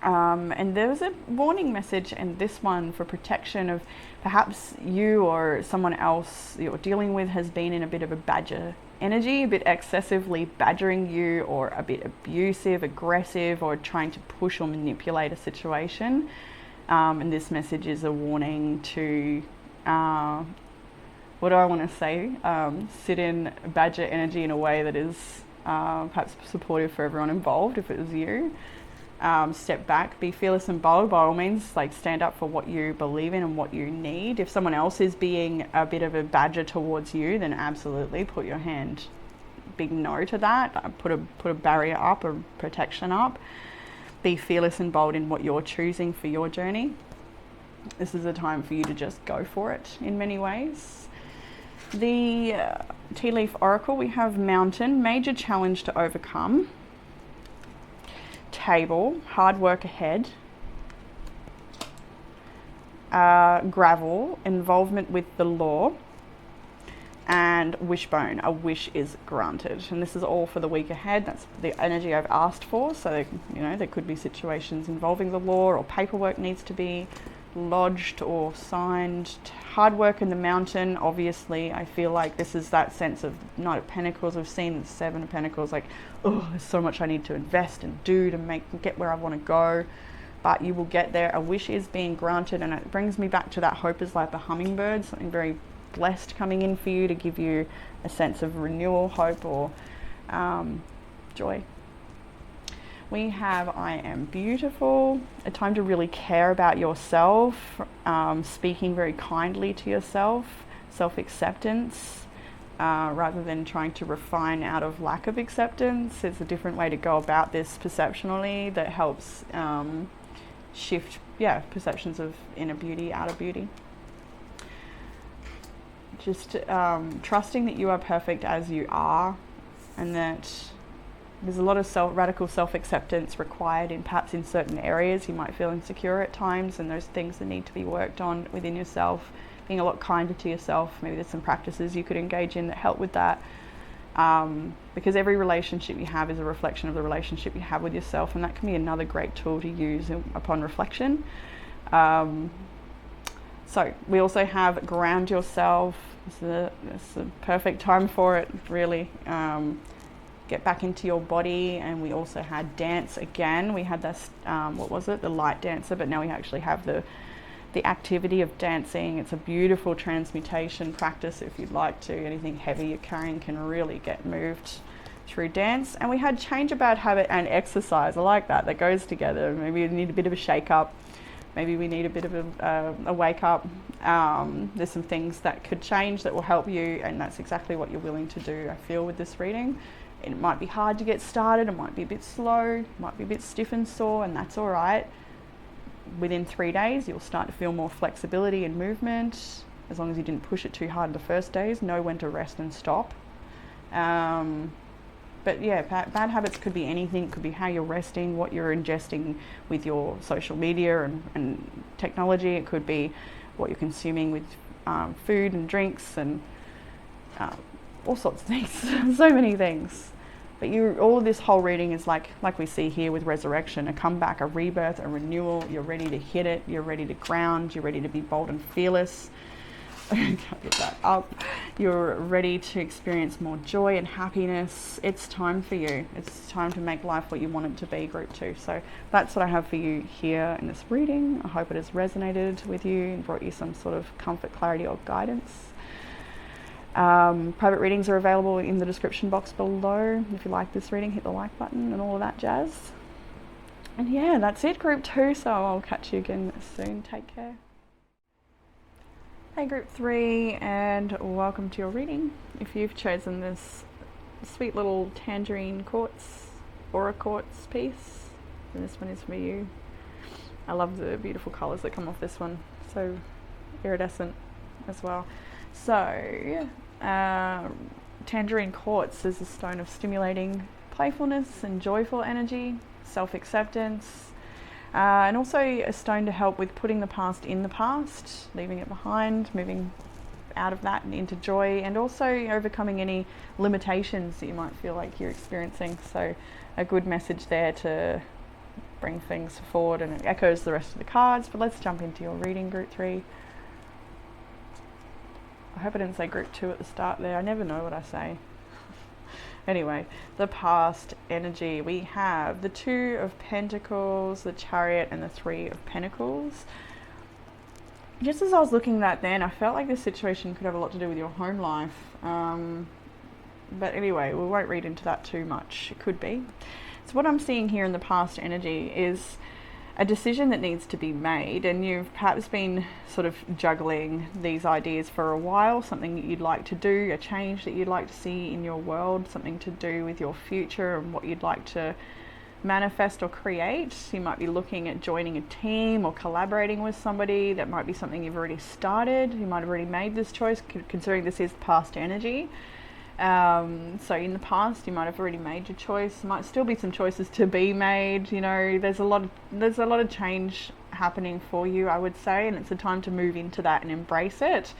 And there was a warning message in this one for protection of perhaps you or someone else you're dealing with has been in a bit of a badger energy, a bit excessively badgering you, or a bit abusive, aggressive, or trying to push or manipulate a situation. And this message is a warning to, what do I want to say? Sit in badger energy in a way that is perhaps supportive for everyone involved if it was you. Step back, be fearless and bold, by all means, stand up for what you believe in and what you need. If someone else is being a bit of a badger towards you, then absolutely put your hand, big no to that. Put a barrier up, a protection up. Be fearless and bold in what you're choosing for your journey. This is a time for you to just go for it in many ways. The Tea Leaf Oracle, we have Mountain, major challenge to overcome. Table, hard work ahead. Gravel, involvement with the law. And Wishbone, a wish is granted. And this is all for the week ahead. That's the energy I've asked for. So, there could be situations involving the law, or paperwork needs to be lodged or signed. Hard work in the Mountain, obviously. I feel like this is that sense of Knight of Pentacles. We've seen the Seven of Pentacles, there's so much I need to invest and do to get where I want to go. But you will get there. A wish is being granted, and it brings me back to that hope is like the hummingbird, something very blessed coming in for you to give you a sense of renewal, hope, or joy. We have I Am Beautiful, a time to really care about yourself, speaking very kindly to yourself, self-acceptance, rather than trying to refine out of lack of acceptance. It's a different way to go about this perceptionally that helps shift perceptions of inner beauty, outer beauty. Just trusting that you are perfect as you are, and that there's a lot of radical self-acceptance required perhaps in certain areas. You might feel insecure at times, and there's things that need to be worked on within yourself. Being a lot kinder to yourself. Maybe there's some practices you could engage in that help with that. Because every relationship you have is a reflection of the relationship you have with yourself, and that can be another great tool to use upon reflection. So we also have ground yourself. It's the perfect time for it, really. Get back into your body. And we also had dance again. We had this, what was it? The light dancer, but now we actually have the activity of dancing. It's a beautiful transmutation practice if you'd like to. Anything heavy you're carrying can really get moved through dance. And we had change a bad habit and exercise. I like that. That goes together. Maybe you need a bit of a shake up. Maybe we need a bit of a wake up. There's some things that could change that will help you, and that's exactly what you're willing to do, I feel, with this reading. It might be hard to get started, it might be a bit slow, it might be a bit stiff and sore, and that's all right. Within 3 days, you'll start to feel more flexibility and movement, as long as you didn't push it too hard the first days. Know when to rest and stop. But yeah, bad habits could be anything. It could be how you're resting, what you're ingesting with your social media and technology. It could be what you're consuming with food and drinks and all sorts of things. So many things. But all of this whole reading is like we see here with resurrection, a comeback, a rebirth, a renewal. You're ready to hit it. You're ready to ground. You're ready to be bold and fearless. Can't get that up. You're ready to experience more joy and happiness. It's time for you. It's time to make life what you want it to be, group 2. So that's what I have for you here in this reading. I hope it has resonated with you and brought you some sort of comfort, clarity, or guidance. Private readings are available in the description box below. If you like this reading, hit the like button and all of that jazz. And yeah, that's it, group 2. So I'll catch you again soon. Take care. Hey group 3, and welcome to your reading. If you've chosen this sweet little tangerine quartz, aura quartz piece, then this one is for you. I love the beautiful colours that come off this one, so iridescent as well. So tangerine quartz is a stone of stimulating playfulness and joyful energy, self-acceptance, and also a stone to help with putting the past in the past, leaving it behind, moving out of that and into joy, and also overcoming any limitations that you might feel like you're experiencing. So a good message there to bring things forward, and it echoes the rest of the cards. But let's jump into your reading, group 3. I hope I didn't say group 2 at the start there. I never know what I say. Anyway, the past energy. We have the 2 of Pentacles, the Chariot, and the 3 of Pentacles. Just as I was looking at that then, I felt like this situation could have a lot to do with your home life. But anyway, we won't read into that too much. It could be. So what I'm seeing here in the past energy is a decision that needs to be made, and you've perhaps been sort of juggling these ideas for a while, something that you'd like to do, a change that you'd like to see in your world, something to do with your future and what you'd like to manifest or create. You might be looking at joining a team or collaborating with somebody. That might be something you've already started. You might have already made this choice, considering this is past energy. So in the past you might have already made your choice. There might still be some choices to be made. You know, there's a lot of change happening for you, I would say, and it's a time to move into that and embrace it.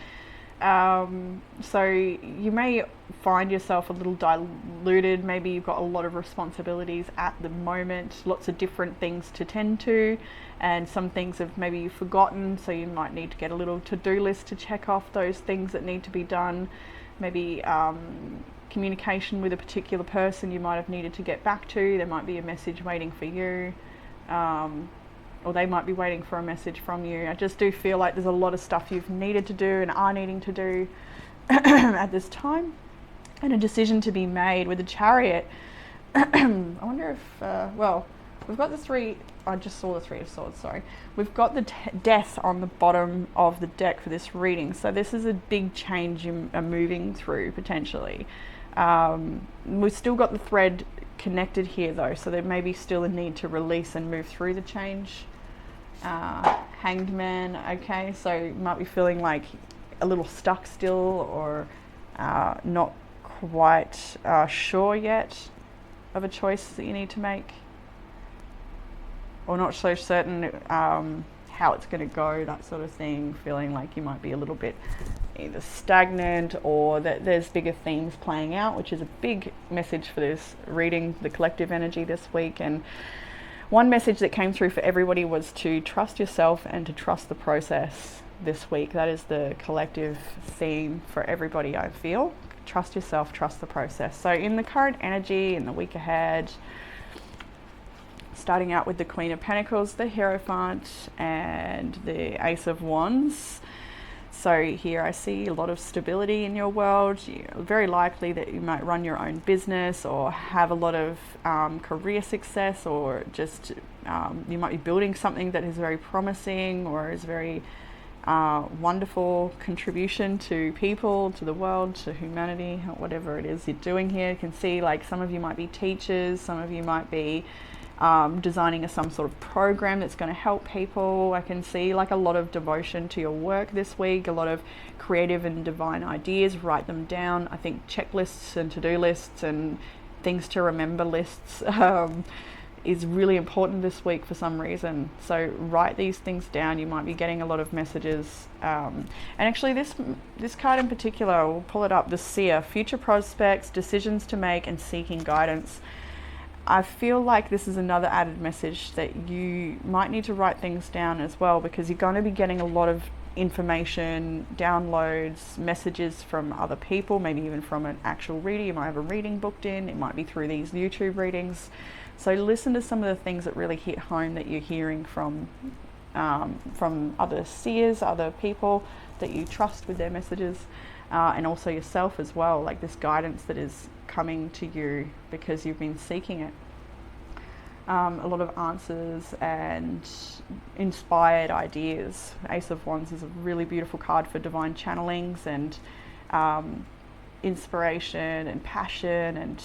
So you may find yourself a little diluted. Maybe you've got a lot of responsibilities at the moment, lots of different things to tend to, and some things have maybe you've forgotten, so you might need to get a little to-do list to check off those things that need to be done. Maybe communication with a particular person you might have needed to get back to. There might be a message waiting for you, or they might be waiting for a message from you. I just do feel like there's a lot of stuff you've needed to do and are needing to do at this time, and a decision to be made with the Chariot. I wonder if, well, we've got the 3, I just saw the 3 of Swords, sorry. We've got the Death on the bottom of the deck for this reading. So this is a big change you are moving through, potentially. We've still got the thread connected here though, so there may be still a need to release and move through the change. Hanged Man, okay, so you might be feeling like a little stuck still, or not quite sure yet of a choice that you need to make, or not so certain how it's going to go, that sort of thing. Feeling like you might be a little bit either stagnant, or that there's bigger themes playing out, which is a big message for this reading, the collective energy this week. And one message that came through for everybody was to trust yourself and to trust the process. this week. That is the collective theme for everybody, I feel. Trust yourself, trust the process. So in the current energy, in the week ahead, starting out with the Queen of Pentacles, the Hierophant, and the Ace of Wands. So here I see a lot of stability in your world. Very likely that you might run your own business or have a lot of career success, or just you might be building something that is very promising or is very wonderful contribution to people, to the world, to humanity, whatever it is you're doing here. You can see like some of you might be teachers, some of you might be designing some sort of program that's going to help people. I can see like a lot of devotion to your work this week, a lot of creative and divine ideas. Write them down. I think checklists and to-do lists and things to remember lists is really important this week for some reason. So write these things down. You might be getting a lot of messages. And actually this card in particular, we'll pull it up, the Seer, future prospects, decisions to make, and seeking guidance. I feel like this is another added message that you might need to write things down as well, because you're going to be getting a lot of information, downloads, messages from other people, maybe even from an actual reader. You might have a reading booked in. It might be through these YouTube readings. So listen to some of the things that really hit home that you're hearing from other seers, other people that you trust with their messages, and also yourself as well, like this guidance that is coming to you because you've been seeking it. A lot of answers and inspired ideas. Ace of Wands is a really beautiful card for divine channelings and inspiration and passion and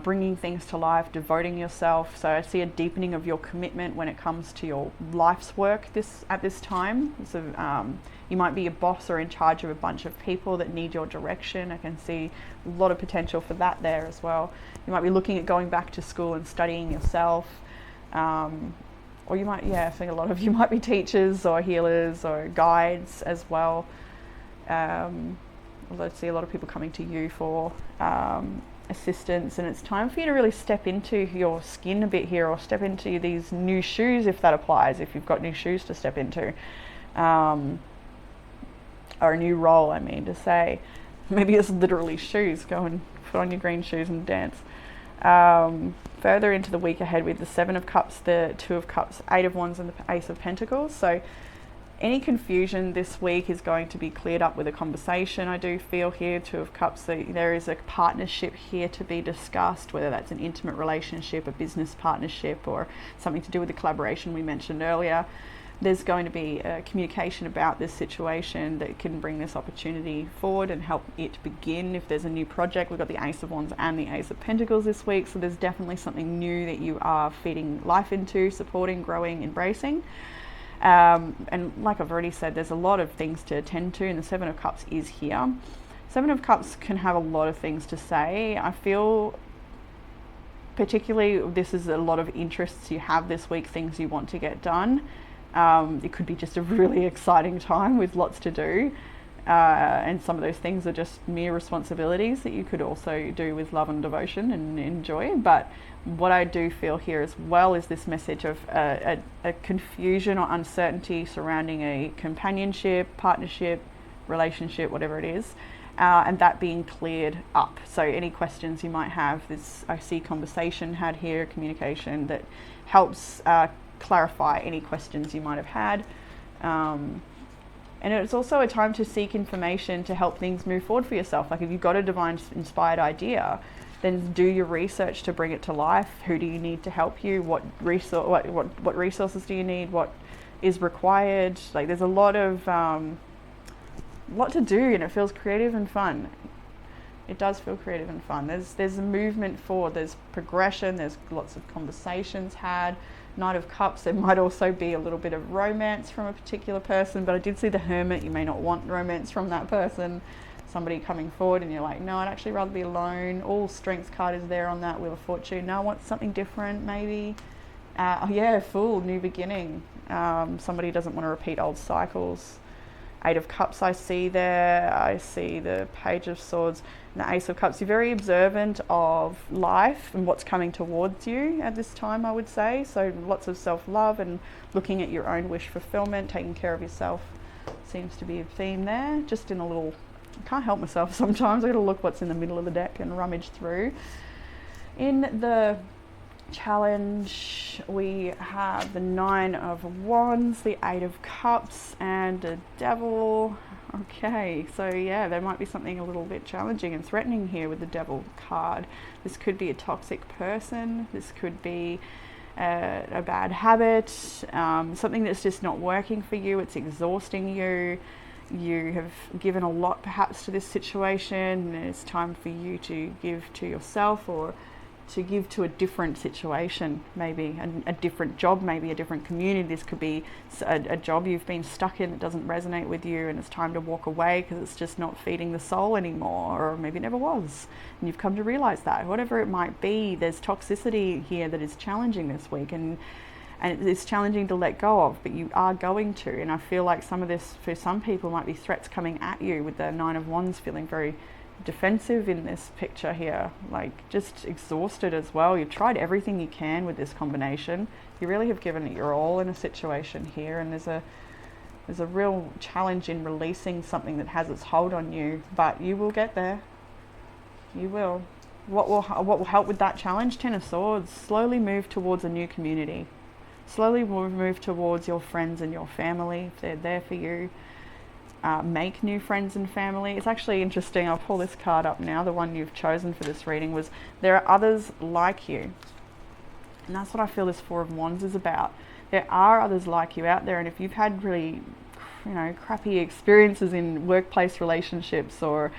bringing things to life, devoting yourself. So I see a deepening of your commitment when it comes to your life's work at this time. So you might be a boss or in charge of a bunch of people that need your direction. I can see a lot of potential for that there as well. You might be looking at going back to school and studying yourself. Or you might, I think a lot of you might be teachers or healers or guides as well. Let's see a lot of people coming to you for assistance, and it's time for you to really step into your skin a bit here, or step into these new shoes if that applies, if you've got new shoes to step into, or a new role, I mean to say. Maybe it's literally shoes. Go and put on your green shoes and dance. Further into the week ahead with the Seven of Cups, the Two of Cups, Eight of Wands, and the Ace of Pentacles. So any confusion this week is going to be cleared up with a conversation. I do feel here, Two of Cups, so there is a partnership here to be discussed, whether that's an intimate relationship, a business partnership, or something to do with the collaboration we mentioned earlier. There's going to be a communication about this situation that can bring this opportunity forward and help it begin. If there's a new project, we've got the Ace of Wands and the Ace of Pentacles this week, so there's definitely something new that you are feeding life into, supporting, growing, embracing. And like I've already said, there's a lot of things to attend to, and the Seven of Cups is here. Seven of Cups can have a lot of things to say. I feel particularly this is a lot of interests you have this week, things you want to get done. It could be just a really exciting time with lots to do, and some of those things are just mere responsibilities that you could also do with love and devotion and enjoy. But what I do feel here as well is this message of a confusion or uncertainty surrounding a companionship, partnership, relationship, whatever it is, and that being cleared up. So any questions you might have, I see conversation had here, communication that helps clarify any questions you might have had. And it's also a time to seek information to help things move forward for yourself. Like if you've got a divine inspired idea, then do your research to bring it to life. Who do you need to help you? What resources do you need? What is required? Like there's a lot to do, and it feels creative and fun. It does feel creative and fun. There's a movement forward. There's progression. There's lots of conversations had. Knight of Cups, there might also be a little bit of romance from a particular person, but I did see the Hermit. You may not want romance from that person. Somebody coming forward and you're like, no, I'd actually rather be alone. All Strengths card is there on that Wheel of Fortune. No, I want something different maybe. Fool, new beginning. Somebody doesn't want to repeat old cycles. Eight of Cups I see there. I see the Page of Swords and the Ace of Cups. You're very observant of life and what's coming towards you at this time, I would say. So lots of self-love and looking at your own wish fulfillment, taking care of yourself. seems to be a theme there. Just in a little, I can't help myself sometimes. I gotta look what's in the middle of the deck and rummage through. In the challenge, we have the 9 of Wands, the 8 of Cups, and a Devil. Okay, so yeah, there might be something a little bit challenging and threatening here with the Devil card. This could be a toxic person. This could be a bad habit, something that's just not working for you. It's exhausting you. You have given a lot perhaps to this situation, and it's time for you to give to yourself, or to give to a different situation, maybe a different job, maybe a different community. This could be a job you've been stuck in that doesn't resonate with you, and it's time to walk away because it's just not feeding the soul anymore, or maybe it never was, and you've come to realize that. Whatever it might be, there's toxicity here that is challenging this week, and it's challenging to let go of, but you are going to. And I feel like some of this, for some people, might be threats coming at you, with the 9 of Wands feeling very defensive in this picture here, like just exhausted as well. You've tried everything you can with this combination. You really have given it your all in a situation here, and there's a real challenge in releasing something that has its hold on you, but you will get there. You will. What will help with that challenge? 10 of Swords. Slowly move towards a new community. Slowly move towards your friends and your family if they're there for you. Make new friends and family. It's actually interesting, I'll pull this card up now. The one you've chosen for this reading was, there are others like you. And that's what I feel this 4 of Wands is about. There are others like you out there, and if you've had really, crappy experiences in workplace relationships or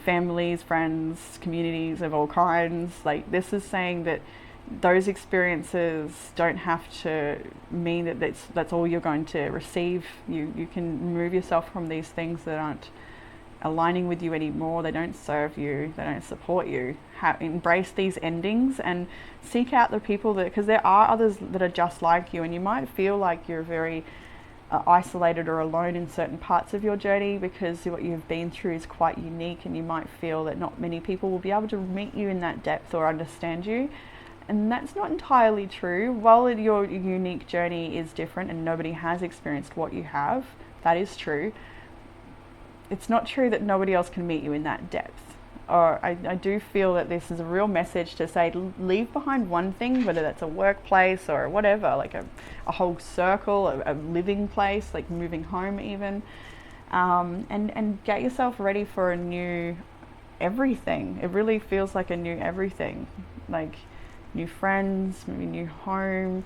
families, friends, communities of all kinds, like this is saying that those experiences don't have to mean that that's all you're going to receive. You can remove yourself from these things that aren't aligning with you anymore. They don't serve you. They don't support you. Embrace these endings and seek out the people that, because there are others that are just like you, and you might feel like you're very isolated or alone in certain parts of your journey because what you've been through is quite unique, and you might feel that not many people will be able to meet you in that depth or understand you. And that's not entirely true. While your unique journey is different and nobody has experienced what you have, that is true. It's not true that nobody else can meet you in that depth. Or I do feel that this is a real message to say, leave behind one thing, whether that's a workplace or whatever, like a whole circle, a living place, like moving home even, and get yourself ready for a new everything. It really feels like a new everything, like new friends, maybe new home.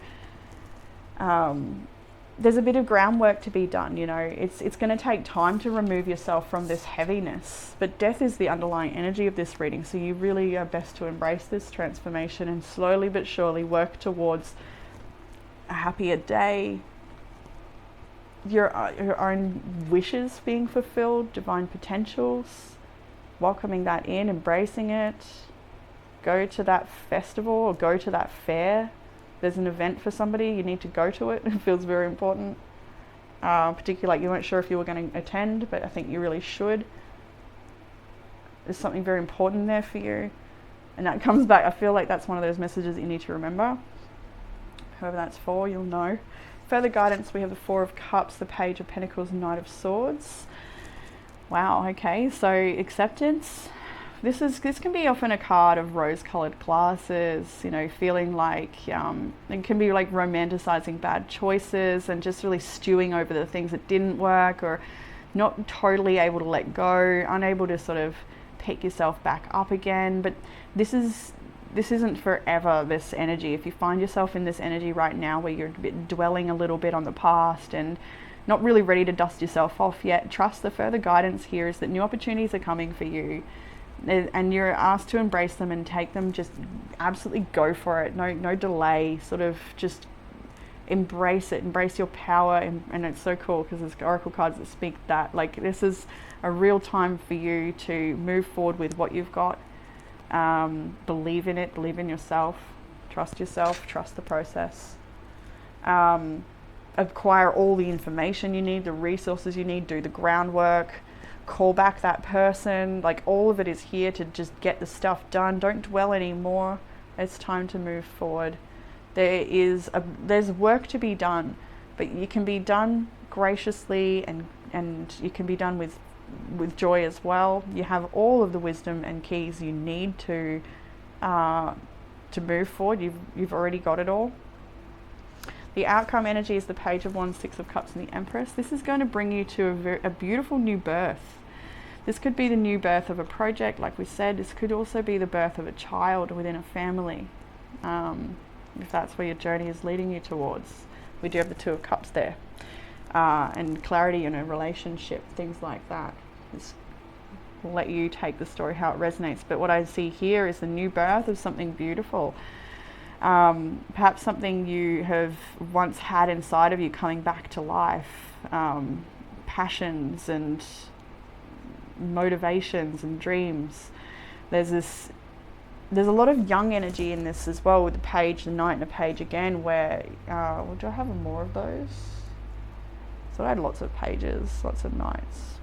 There's a bit of groundwork to be done, it's going to take time to remove yourself from this heaviness, but death is the underlying energy of this reading, so you really are best to embrace this transformation and slowly but surely work towards a happier day, your own wishes being fulfilled, divine potentials, welcoming that in, embracing it. Go to that festival or go to that fair. There's an event for somebody, you need to go to it. It feels very important. Particularly like you weren't sure if you were going to attend, but I think you really should. There's something very important there for you. And that comes back, I feel like that's one of those messages that you need to remember. Whoever that's for, you'll know. Further guidance, we have the 4 of Cups, the Page of Pentacles, Knight of Swords. Wow, okay, so acceptance. This can be often a card of rose-colored glasses, feeling like it can be like romanticizing bad choices and just really stewing over the things that didn't work, or not totally able to let go, unable to sort of pick yourself back up again. But this isn't forever, this energy. If you find yourself in this energy right now where you're dwelling a little bit on the past and not really ready to dust yourself off yet, trust the further guidance here is that new opportunities are coming for you. And you're asked to embrace them and take them. Just absolutely go for it. No delay. Sort of just embrace it. Embrace your power. And it's so cool because there's oracle cards that speak that. Like, this is a real time for you to move forward with what you've got. Believe in it. Believe in yourself. Trust yourself. Trust the process. Acquire all the information you need, the resources you need. Do the groundwork. Call back that person. Like, all of it is here to just get the stuff done. Don't dwell anymore. It's time to move forward. There's work to be done, but you can be done graciously and and you can be done with joy as well. You have all of the wisdom and keys you need to move forward. You've already got it all. The outcome energy is the Page of Wands, Six of Cups, and the Empress. This is going to bring you to a beautiful new birth. This could be the new birth of a project, like we said. This could also be the birth of a child within a family, if that's where your journey is leading you towards. We do have the Two of Cups there. And clarity in a relationship, things like that. We'll let you take the story how it resonates. But what I see here is the new birth of something beautiful. Perhaps something you have once had inside of you coming back to life. Passions and motivations and dreams. There's a lot of young energy in this as well, with the Page, the Knight, and the Page again, where, do I have more of those? So I had lots of pages, lots of knights.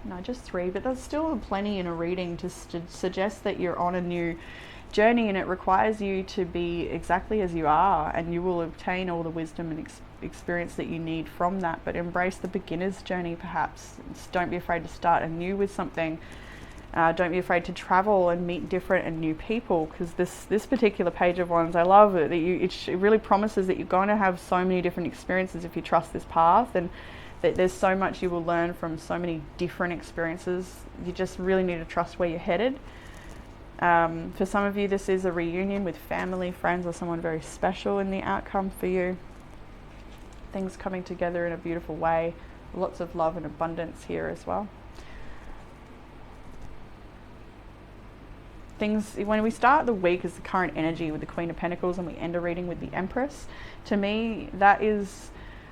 No, just 3, but there's still plenty in a reading to suggest that you're on a new journey, and it requires you to be exactly as you are, and you will obtain all the wisdom and experience that you need from that. But embrace the beginner's journey, perhaps. Just don't be afraid to start anew with something. Don't be afraid to travel and meet different and new people, because this particular Page of Wands, I love it, that it really promises that you're going to have so many different experiences if you trust this path, and that there's so much you will learn from so many different experiences. You just really need to trust where you're headed. For some of you, this is a reunion with family, friends, or someone very special in the outcome for you. Things coming together in a beautiful way. Lots of love and abundance here as well. When we start the week as the current energy with the Queen of Pentacles, and we end a reading with the Empress, to me that is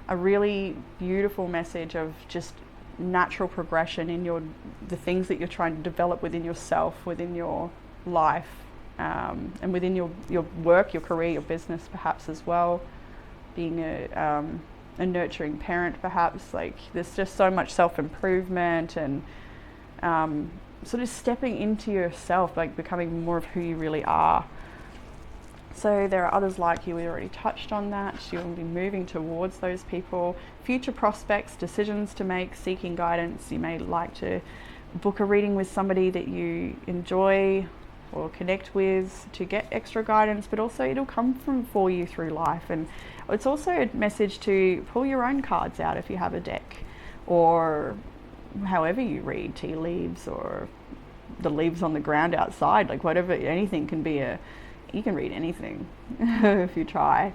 a really beautiful message of just natural progression in the things that you're trying to develop within yourself, within your life, and within your work, your career, your business perhaps as well. Being a nurturing parent perhaps. Like, there's just so much self-improvement and sort of stepping into yourself, like becoming more of who you really are. So there are others like you. We already touched on that. You will be moving towards those people. Future prospects, decisions to make, seeking guidance. You may like to book a reading with somebody that you enjoy or connect with to get extra guidance, but also it'll come for you through life. And it's also a message to pull your own cards out if you have a deck, or however you read, tea leaves or the leaves on the ground outside, like whatever, anything can be you can read anything if you try.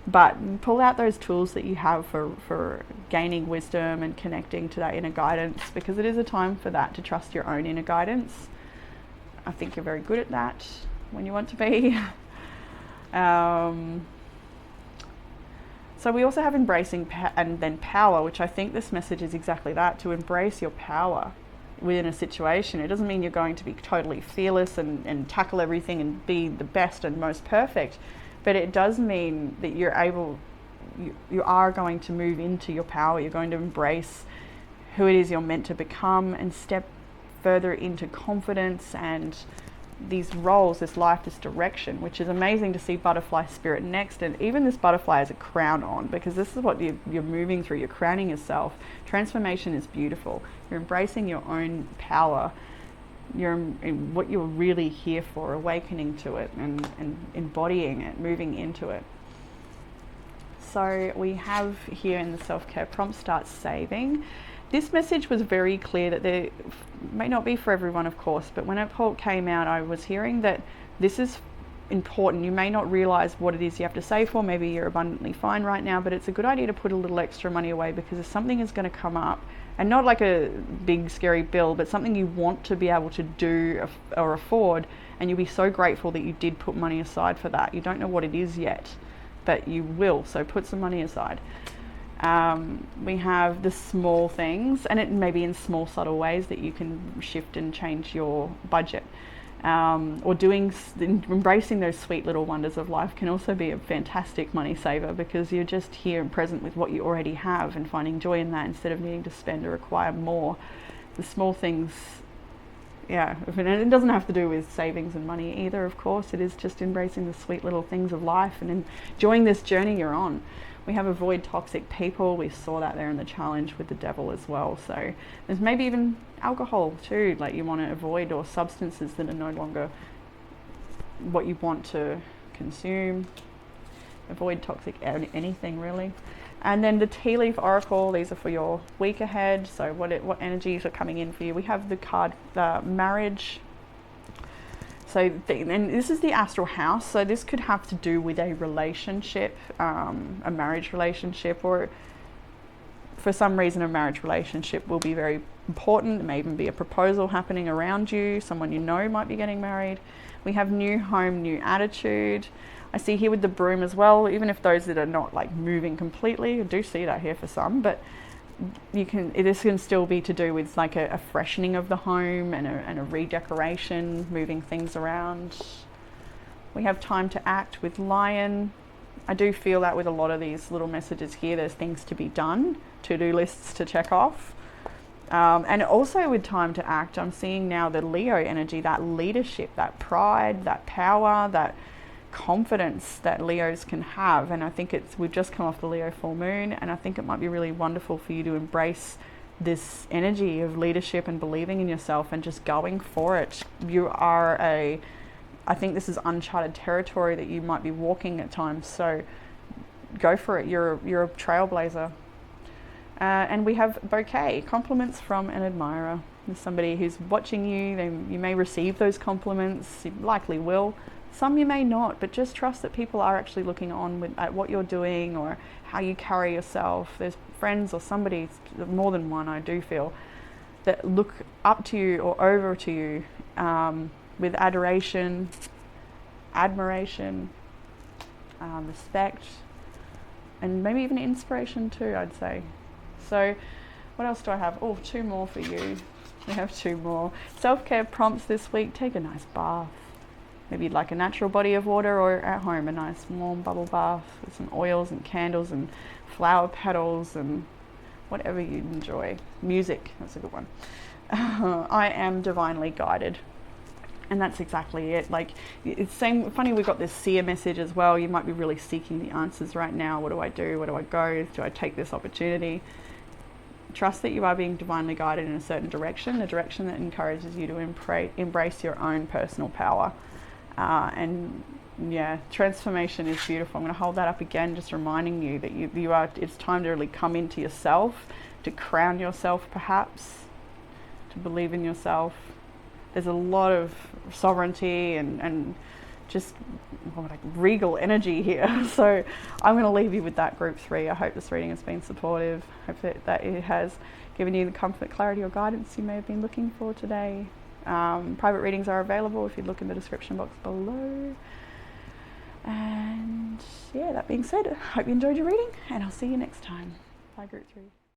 But pull out those tools that you have for gaining wisdom and connecting to that inner guidance, because it is a time for that, to trust your own inner guidance. I think you're very good at that when you want to be. So we also have embracing and then power, which I think this message is exactly that, to embrace your power within a situation. It doesn't mean you're going to be totally fearless and tackle everything and be the best and most perfect, but it does mean that you are going to move into your power. You're going to embrace who it is you're meant to become and step further into confidence and these roles, this life, this direction, which is amazing to see butterfly spirit next. And even this butterfly has a crown on, because this is what you're moving through. You're crowning yourself. Transformation is beautiful. You're embracing your own power. You're in what you're really here for, awakening to it and embodying it, moving into it. So we have here in the self-care prompt, start saving. This message was very clear that there may not be for everyone, of course, but when it came out, I was hearing that this is important. You may not realize what it is you have to save for. Maybe you're abundantly fine right now, but it's a good idea to put a little extra money away, because if something is going to come up, and not like a big scary bill, but something you want to be able to do or afford, and you'll be so grateful that you did put money aside for that. You don't know what it is yet, but you will, so put some money aside. We have the small things, and it may be in small subtle ways that you can shift and change your budget, or embracing those sweet little wonders of life can also be a fantastic money saver, because you're just here and present with what you already have and finding joy in that instead of needing to spend or acquire more. The small things, yeah, and it doesn't have to do with savings and money either, of course. It is just embracing the sweet little things of life and enjoying this journey you're on. We have avoid toxic people. We saw that there in the challenge with the devil as well. So there's maybe even alcohol too, like you want to avoid, or substances that are no longer what you want to consume. Avoid toxic anything really. And then the tea leaf oracle, these are for your week ahead. So what energies are coming in for you? We have the card marriage. So and this is the astral house. So this could have to do with a relationship, a marriage relationship, or for some reason a marriage relationship will be very important. There may even be a proposal happening around you. Someone you know might be getting married. We have new home, new attitude. I see here with the broom as well, even if those that are not like moving completely, I do see that here for some, but this can still be to do with like a freshening of the home and a redecoration, moving things around. We have time to act with lion. I do feel that with a lot of these little messages here, there's things to be done, to-do lists to check off. And also with time to act, I'm seeing now the Leo energy, that leadership, that pride, that power, that confidence that Leos can have. And I think we've just come off the Leo full moon, and I think it might be really wonderful for you to embrace this energy of leadership and believing in yourself and just going for it. You are I think this is uncharted territory that you might be walking at times, so go for it. You're a trailblazer. And we have bouquet, compliments from an admirer. There's somebody who's watching you. You may receive those compliments, you likely will. Some you may not, but just trust that people are actually looking on at what you're doing or how you carry yourself. There's friends or somebody, more than one I do feel, that look up to you or over to you with adoration, admiration, respect, and maybe even inspiration too, I'd say. So what else do I have? Oh, 2 more for you. We have 2 more. Self-care prompts this week. Take a nice bath. Maybe you'd like a natural body of water, or at home a nice warm bubble bath with some oils and candles and flower petals and whatever you enjoy. Music, that's a good one. I am divinely guided. And that's exactly it. Like, it's saying, funny, we've got this seer message as well. You might be really seeking the answers right now. What do I do? Where do I go? Do I take this opportunity? Trust that you are being divinely guided in a certain direction, a direction that encourages you to embrace your own personal power. And yeah, transformation is beautiful. I'm going to hold that up again, just reminding you that you are, it's time to really come into yourself, to crown yourself perhaps, to believe in yourself. There's a lot of sovereignty and just like regal energy here. So I'm going to leave you with that, group 3. I hope this reading has been supportive. Hope that it has given you the comfort, clarity or guidance you may have been looking for today. Private readings are available if you look in the description box below. And yeah, that being said, I hope you enjoyed your reading, and I'll see you next time. Bye, group 3.